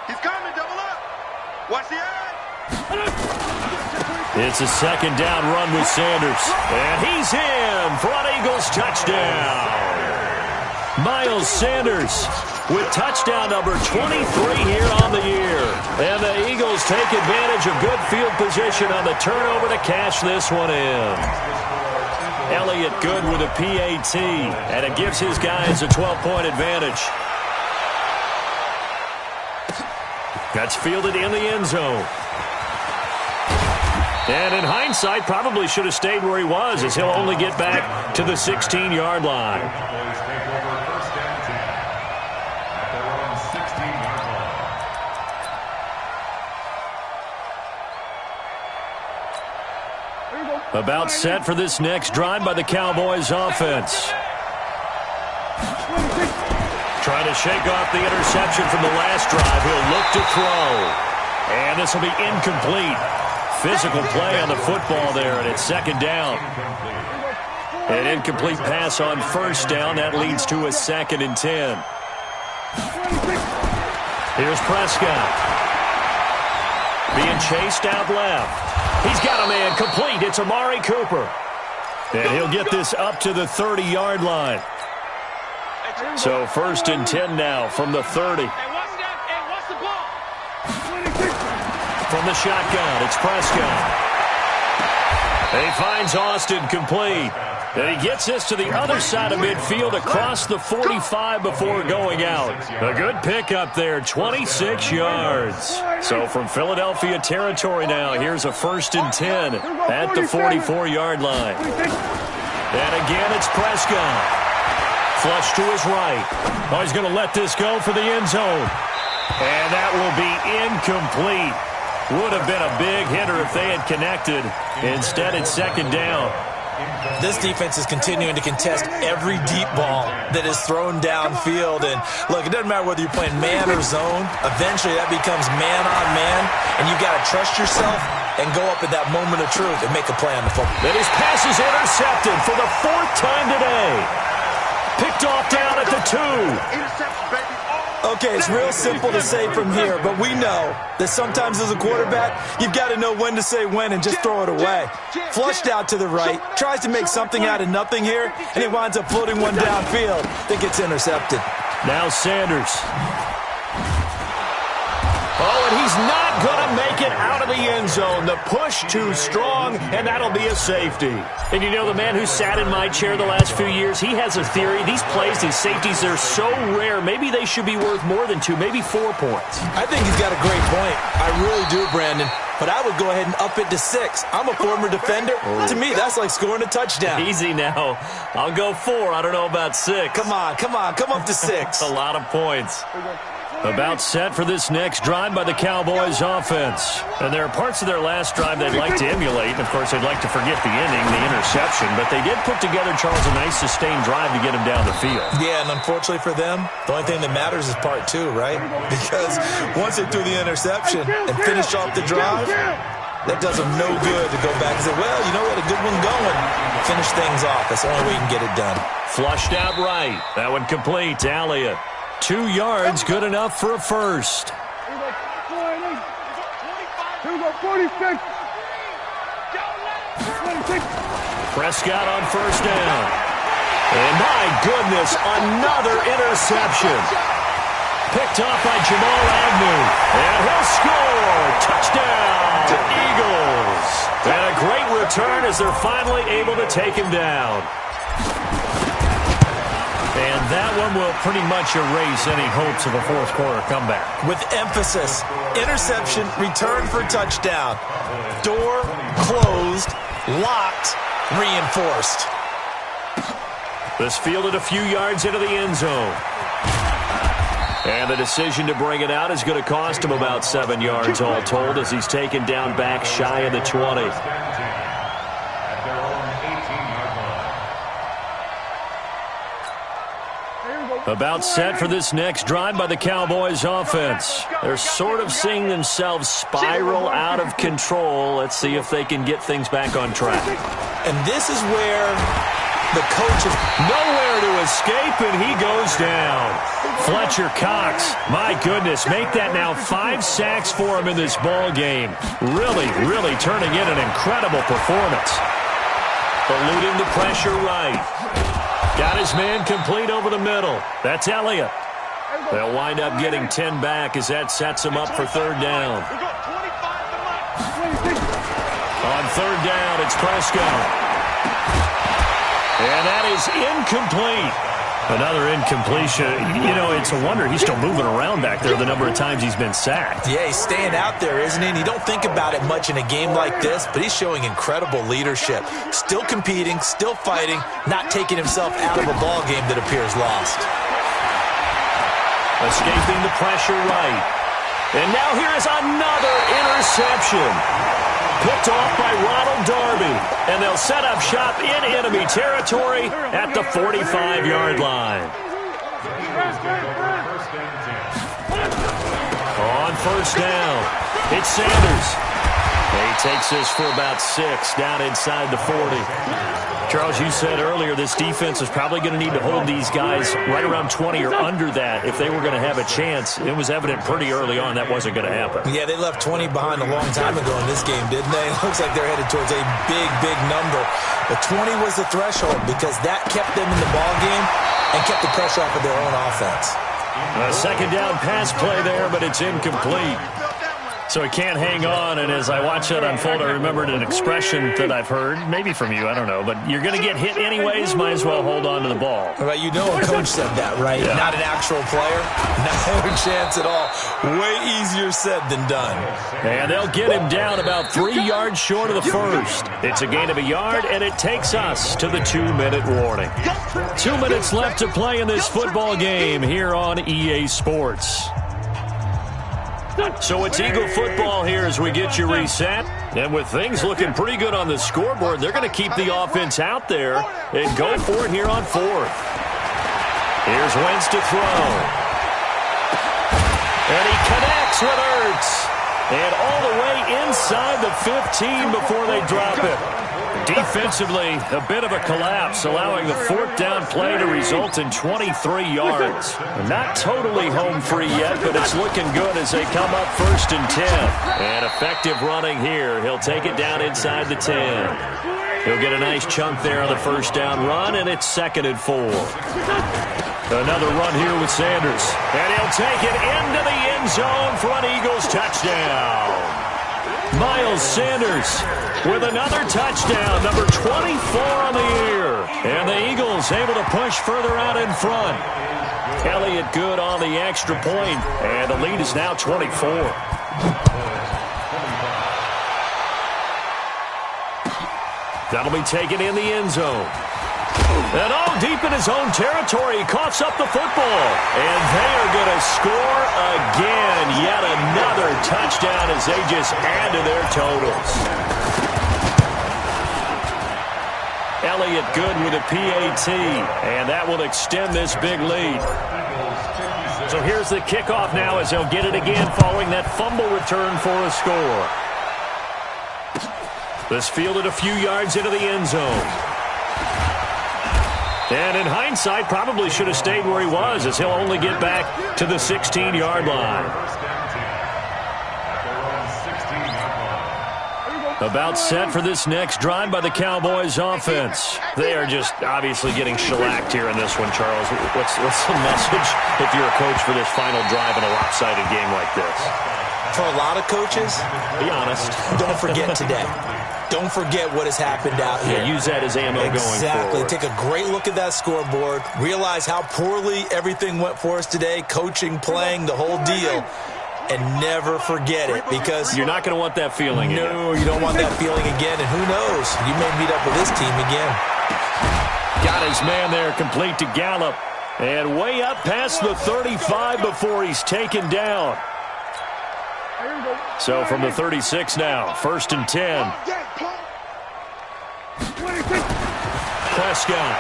He's coming, double up. Watch the edge. It's a 2nd down run with Sanders. And he's in for an Eagles touchdown. Miles Sanders with touchdown number 23 here on the year. And the Eagles take advantage of good field position on the turnover to cash this one in. Elliott good with a PAT, and it gives his guys a 12-point advantage. That's fielded in the end zone. And in hindsight, probably should have stayed where he was, as he'll only get back to the 16-yard line. About set for this next drive by the Cowboys offense. Trying to shake off the interception from the last drive. He'll look to throw. And this will be incomplete. Physical play on the football there, and it's 2nd down. An incomplete pass on 1st down. That leads to a 2nd and 10. Here's Prescott. Being chased out left. He's got a man complete. It's Amari Cooper. And he'll get this up to the 30-yard line. So 1st and 10 now from the 30. From the shotgun, it's Prescott. And he finds Austin complete. And he gets this to the other side of midfield across the 45 before going out. A good pickup there, 26 yards. So from Philadelphia territory now, here's a 1st and 10 at the 44-yard line. And again, it's Prescott. Flush to his right. Oh, he's going to let this go for the end zone. And that will be incomplete. Would have been a big hitter if they had connected. Instead, it's 2nd down. This defense is continuing to contest every deep ball that is thrown downfield. And, look, it doesn't matter whether you're playing man or zone. Eventually, that becomes man-on-man, and you've got to trust yourself and go up at that moment of truth and make a play on the football. And his pass is intercepted for the 4th time today. Picked off down at the 2. Interception, baby, all Okay, it's real simple to say from here, but we know that sometimes as a quarterback, you've got to know when to say when and just throw it away. Flushed out to the right, tries to make something out of nothing here, and he winds up floating one downfield that gets intercepted. Now Sanders. Oh, and he's not going to make it out of the end zone. The push too strong, and that'll be a safety. And you know, the man who sat in my chair the last few years, he has a theory. These plays, these safeties, they're so rare. Maybe they should be worth more than 2, maybe 4 points. I think he's got a great point. I really do, Brandon. But I would go ahead and up it to 6. I'm a former defender. To me, that's like scoring a touchdown. Easy now. I'll go 4. I don't know about 6. Come on. Come up to 6. A lot of points. About set for this next drive by the Cowboys offense. And there are parts of their last drive they'd like to emulate. Of course, they'd like to forget the ending, the interception. But they did put together, Charles, a nice sustained drive to get him down the field. Yeah, and unfortunately for them, the only thing that matters is part 2, right? Because once they threw the interception and finished off the drive, that does them no good to go back and say, well, you know, we had a good one going. Finish things off. That's the only way you can get it done. Flushed out right. That one complete to Elliott. 2 yards, good enough for a first. Here we go, 46. Prescott on first down. And my goodness, another interception. Picked off by Jamal Agnew. And he'll score. Touchdown, Eagles. And a great return as they're finally able to take him down. And that one will pretty much erase any hopes of a fourth-quarter comeback. With emphasis, interception, return for touchdown. Door closed, locked, reinforced. This fielded a few yards into the end zone. And the decision to bring it out is going to cost him about 7 yards all told as he's taken down back shy of the 20. About set for this next drive by the Cowboys offense. They're sort of seeing themselves spiral out of control. Let's see if they can get things back on track. And this is where the coach is nowhere to escape, and he goes down. Fletcher Cox, my goodness, make that now 5 sacks for him in this ball game. Really, really turning in an incredible performance. Eluding the pressure right. Got his man complete over the middle. That's Elliott. They'll wind up getting 10 back as that sets him up for third down. On third down, it's Prescott. And that is incomplete. Another incompletion. You know, it's a wonder he's still moving around back there the number of times he's been sacked. Yeah, he's staying out there, isn't he? And you don't think about it much in a game like this, but he's showing incredible leadership. Still competing, still fighting, not taking himself out of a ball game that appears lost. Escaping the pressure right. And now here is another interception. Picked off by Ronald Darby. And they'll set up shop in enemy territory at the 45-yard line. On first down, it's Sanders. He takes this for about 6 down inside the 40. Charles, you said earlier this defense is probably going to need to hold these guys right around 20 or under that if they were going to have a chance. It was evident pretty early on that wasn't going to happen. Yeah, they left 20 behind a long time ago in this game, didn't they? It looks like they're headed towards a big, big number. But 20 was the threshold because that kept them in the ball game and kept the pressure off of their own offense. A second down pass play there, but it's incomplete. So he can't hang on, and as I watch that unfold, I remembered an expression that I've heard, maybe from you, I don't know, but you're going to get hit anyways, might as well hold on to the ball. Well, you know a coach said that, right? Yeah. Not an actual player. No chance at all. Way easier said than done. And they'll get him down about 3 yards short of the first. It's a gain of a yard, and it takes us to the 2-minute warning. 2 minutes left to play in this football game here on EA Sports. So it's Eagle football here as we get you reset. And with things looking pretty good on the scoreboard, they're going to keep the offense out there and go for it here on fourth. Here's Wentz to throw. And he connects with Ertz. And all the way inside the 15 before they drop it. Defensively, a bit of a collapse, allowing the fourth down play to result in 23 yards. Not totally home free yet, but it's looking good as they come up 1st and 10. And effective running here. He'll take it down inside the 10. He'll get a nice chunk there on the first down run, and it's 2nd and 4. Another run here with Sanders. And he'll take it into the end zone for an Eagles touchdown. Miles Sanders with another touchdown, number 24 on the year. And the Eagles able to push further out in front. Elliott good on the extra point, and the lead is now 24. That'll be taken in the end zone. And deep in his own territory, he coughs up the football. And they are going to score again. Yet another touchdown as they just add to their totals. Elliott good with a PAT, and that will extend this big lead. So here's the kickoff now as they'll get it again following that fumble return for a score. This fielded a few yards into the end zone. And in hindsight, probably should have stayed where he was, as he'll only get back to the 16-yard line. About set for this next drive by the Cowboys offense. They are just obviously getting shellacked here in this one, Charles. What's the message if you're a coach for this final drive in a lopsided game like this? For a lot of coaches, be honest. Don't forget today. Don't forget what has happened out here. Yeah, use that as ammo going forward. Exactly. Take a great look at that scoreboard. Realize how poorly everything went for us today. Coaching, playing, the whole deal. And never forget it, because you're not going to want that feeling again. No, you don't want that feeling again. And who knows? You may meet up with this team again. Got his man there, complete to Gallup. And way up past the 35 before he's taken down. So from the 36 now, 1st and 10. Prescott.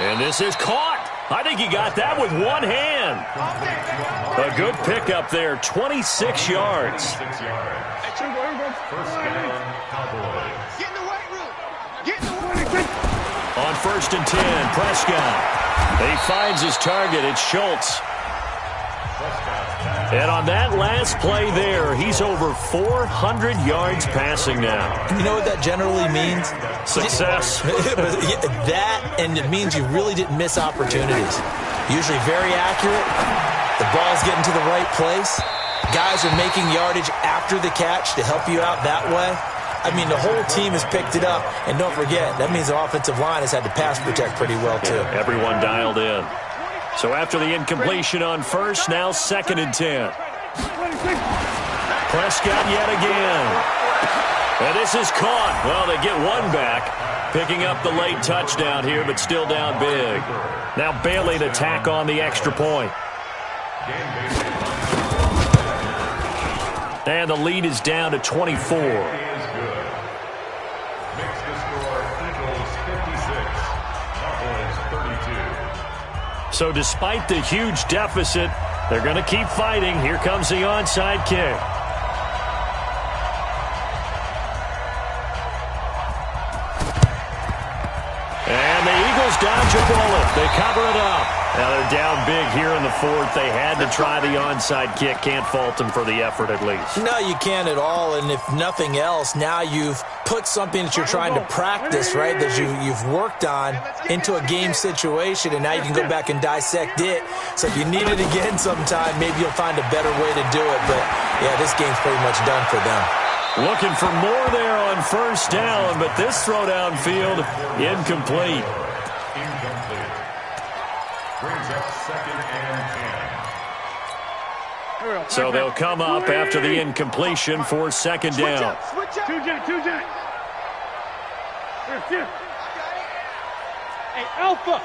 And this is caught. I think he got that with one hand. A good pickup there, 26 yards. On 1st and 10, Prescott. He finds his target. It's Schultz. And on that last play there, he's over 400 yards passing now. You know what that generally means? Success. That, and it means you really didn't miss opportunities. Usually very accurate. The ball's getting to the right place. Guys are making yardage after the catch to help you out that way. I mean, the whole team has picked it up. And don't forget, that means the offensive line has had to pass protect pretty well, too. Yeah, everyone dialed in. So after the incompletion on 1st, now 2nd and 10. Prescott yet again. And this is caught. Well, they get one back, picking up the late touchdown here, but still down big. Now Bailey to tack on the extra point. And the lead is down to 24. So despite the huge deficit, they're going to keep fighting. Here comes the onside kick. And the Eagles dodge a bullet. They cover it up. Now they're down big here in the 4th. They had to try the onside kick. Can't fault them for the effort at least. No, you can't at all. And if nothing else, now you've put something that you're trying to practice, right, that you've worked on into a game situation, and now you can go back and dissect it. So if you need it again sometime, maybe you'll find a better way to do it. But, yeah, this game's pretty much done for them. Looking for more there on 1st down, but this throw downfield incomplete. Brings up 2nd and 10. So they'll come up after the incompletion for 2nd down. Two Jack. Here. Hey, Alpha.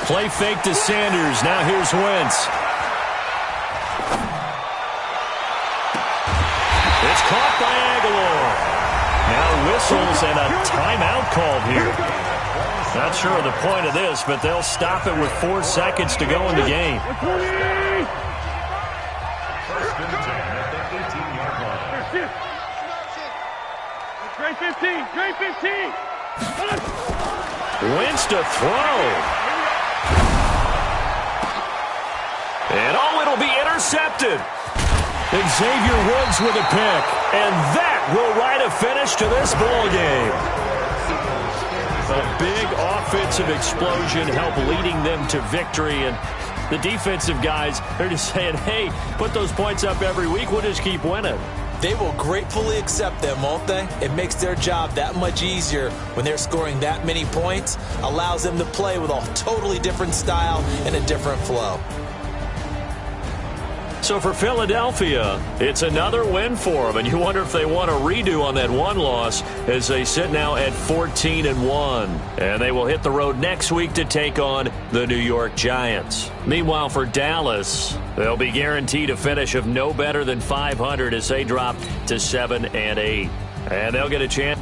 Play fake to Sanders. Now here's Wentz. It's caught by Aguilar. Now whistles and a timeout called here. Not sure of the point of this, but they'll stop it with 4 seconds to go in the game. 1st and 10 at the 15. Grade 15. Wins to throw. And it'll be intercepted. Xavier Woods with a pick. And that will write a finish to this ball game. A big offensive explosion helped leading them to victory. And the defensive guys, they're just saying, hey, put those points up every week. We'll just keep winning. They will gratefully accept them, won't they? It makes their job that much easier when they're scoring that many points. Allows them to play with a totally different style and a different flow. So for Philadelphia, it's another win for them. And you wonder if they want a redo on that one loss as they sit now at 14-1. And they will hit the road next week to take on the New York Giants. Meanwhile, for Dallas, they'll be guaranteed a finish of no better than 500 as they drop to 7-8. And they'll get a chance.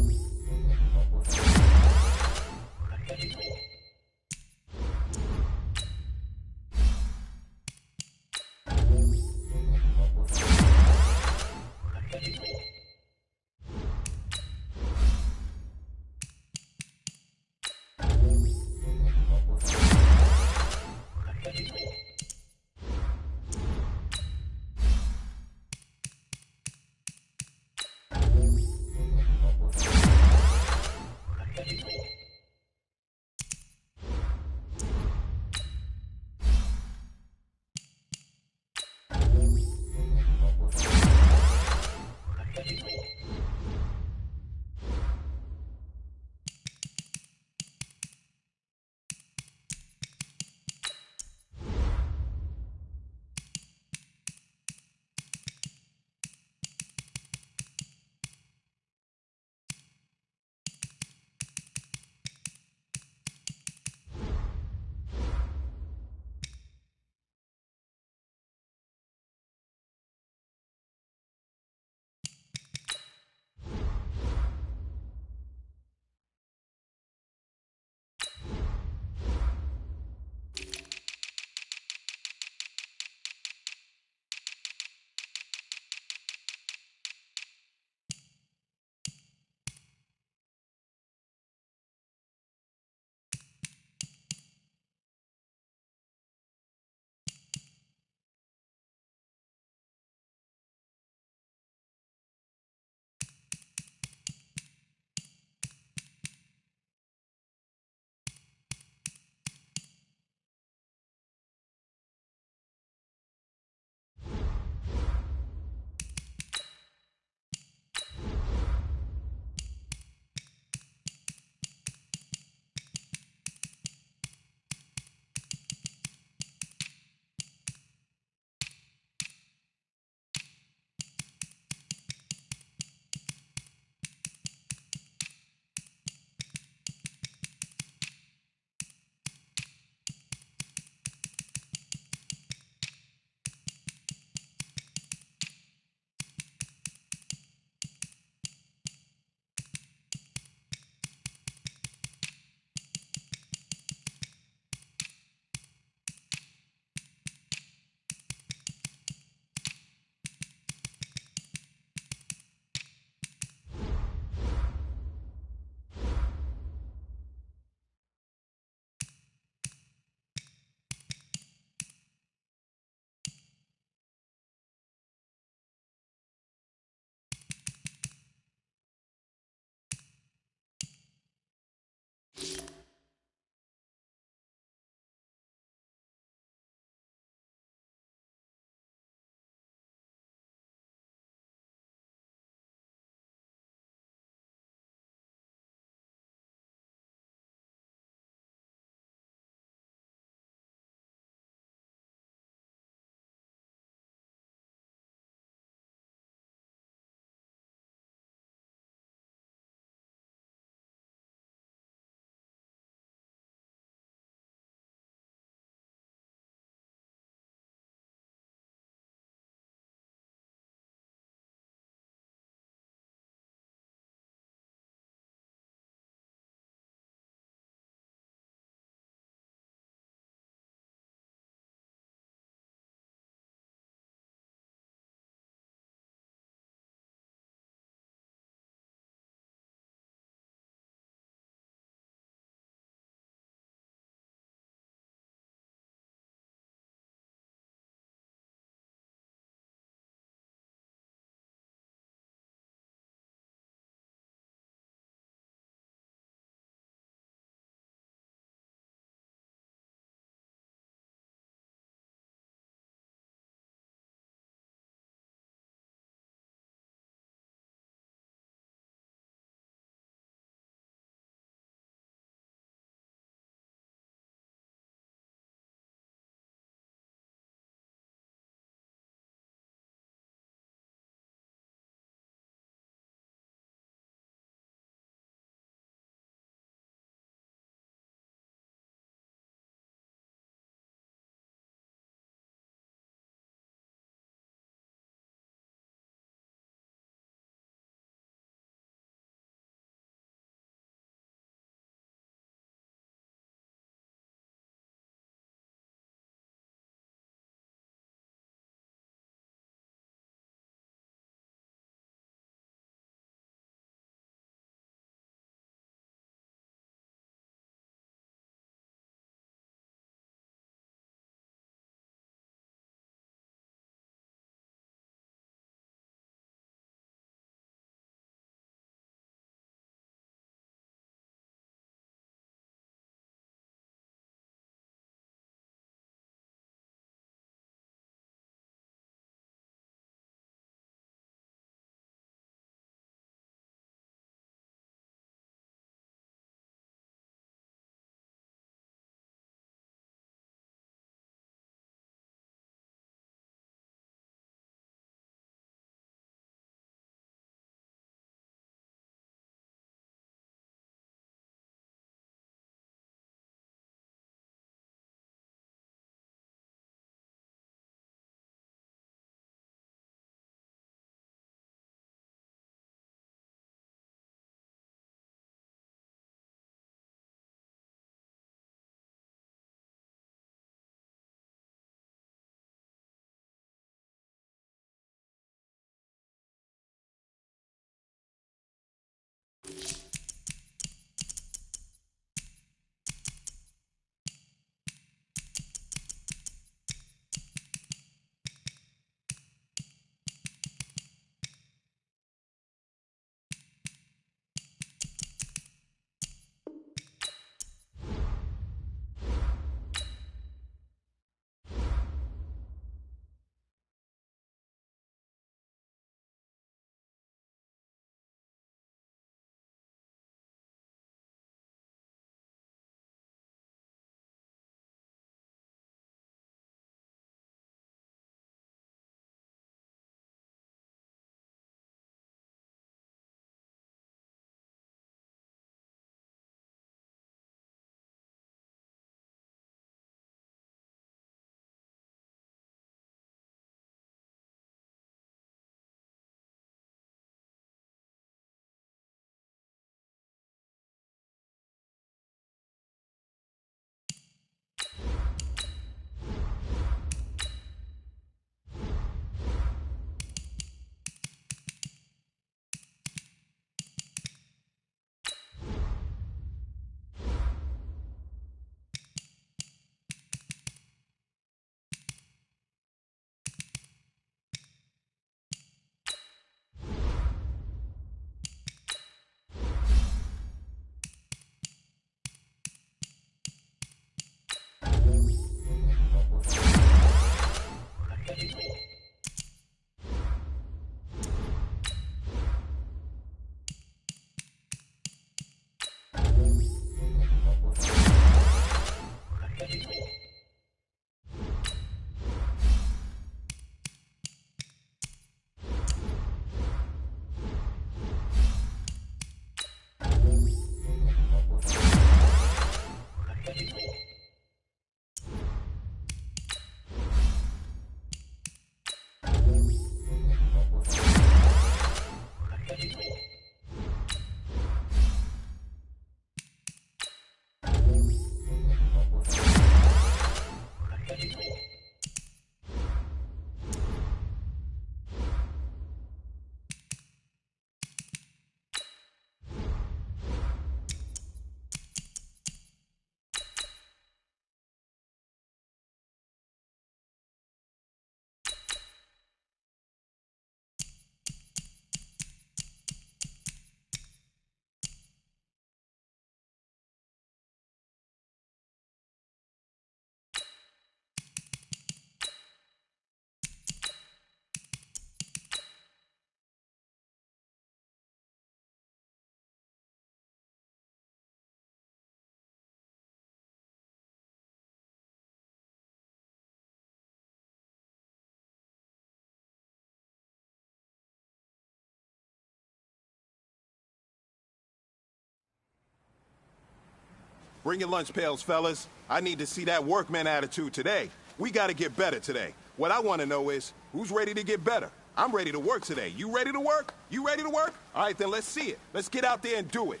Bring your lunch pails, fellas. I need to see that workman attitude today. We got to get better today. What I want to know is, who's ready to get better? I'm ready to work today. You ready to work? You ready to work? All right, then let's see it. Let's get out there and do it.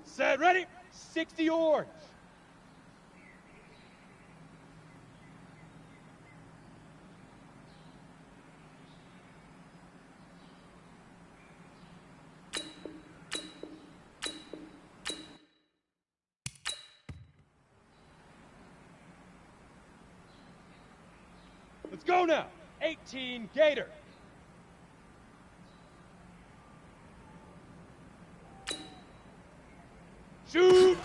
Set, ready? 60 orange. Let's go now. 18 Gator. Shoot!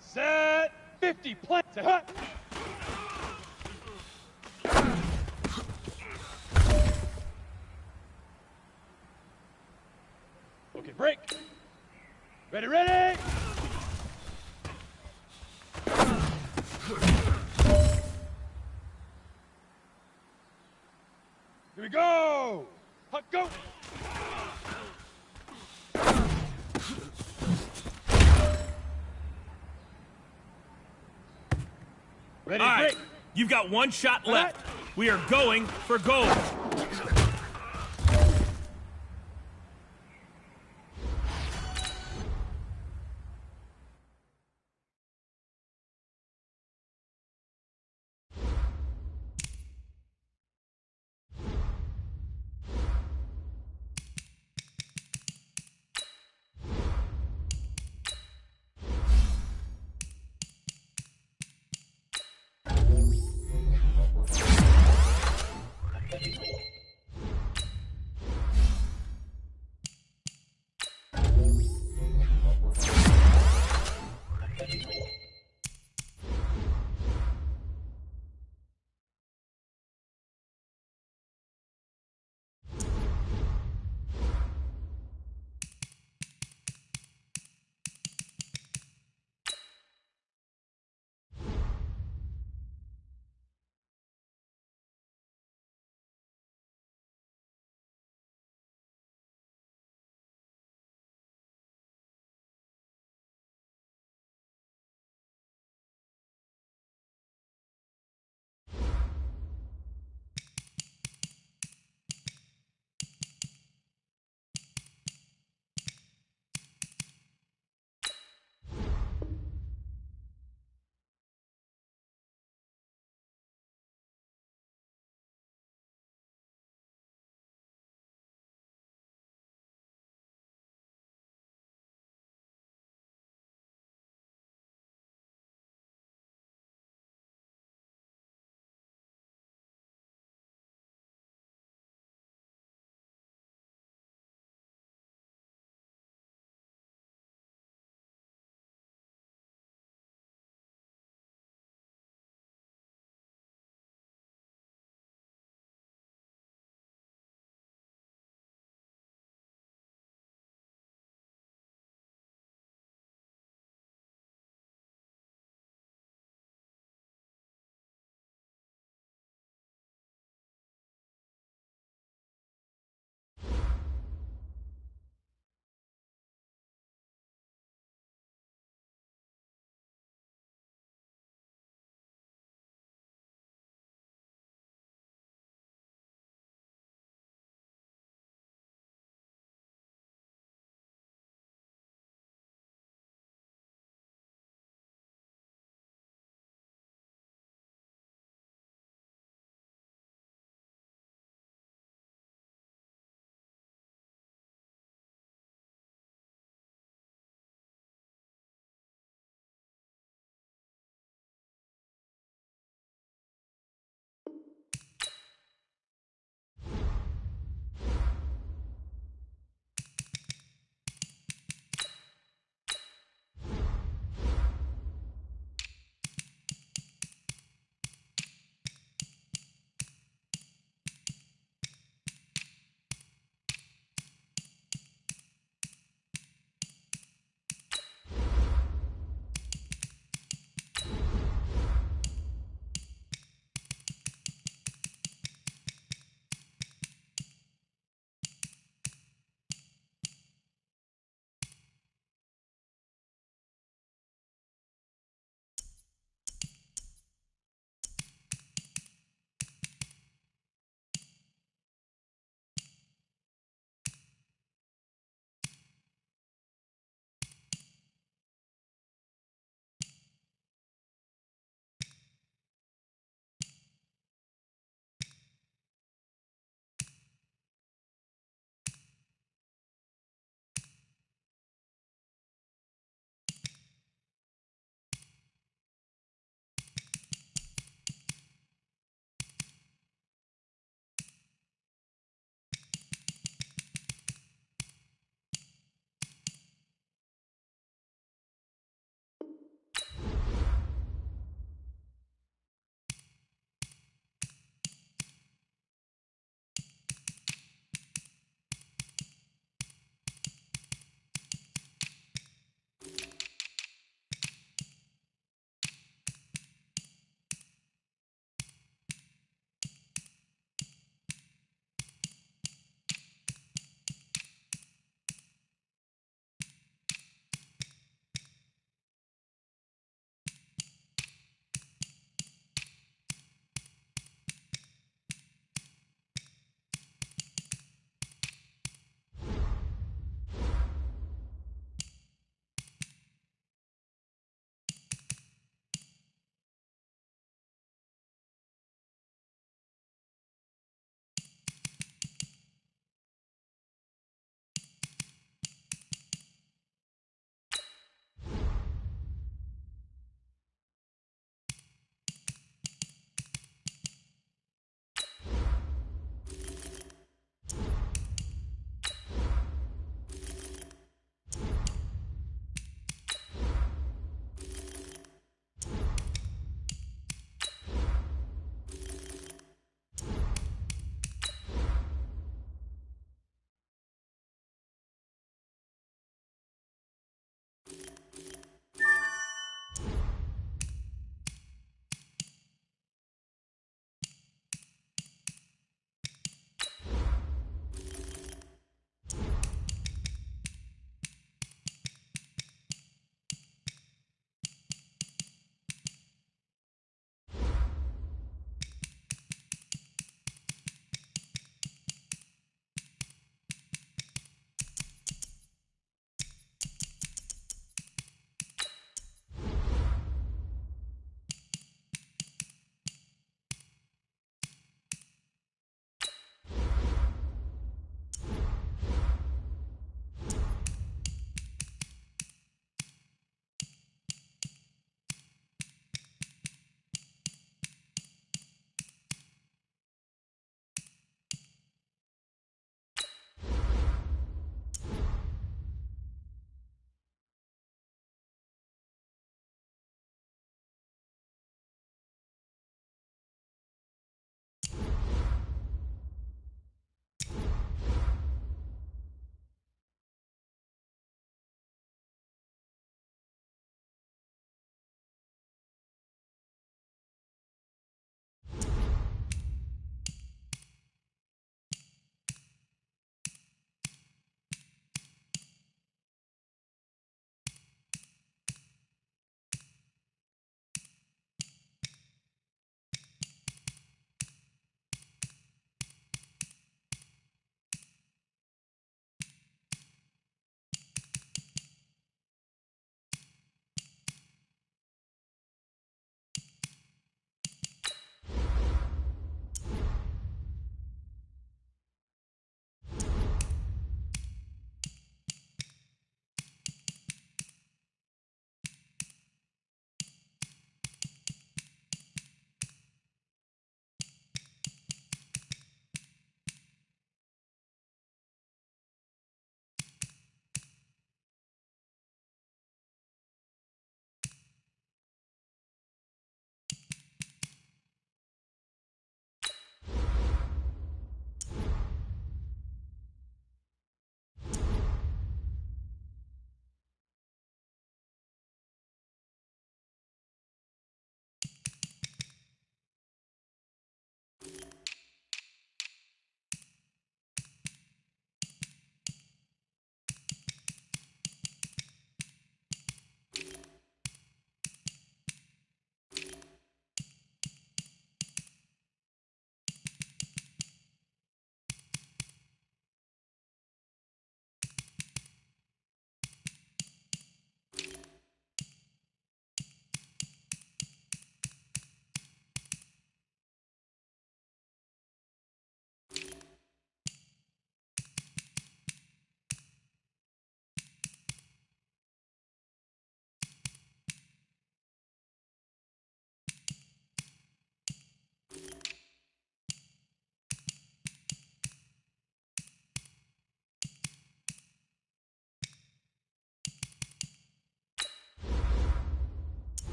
Set 50 plant. Hut. Okay, break. Ready, ready. Here we go. Hut, go. All Ready, right, break. you've got one shot left. We are going for gold.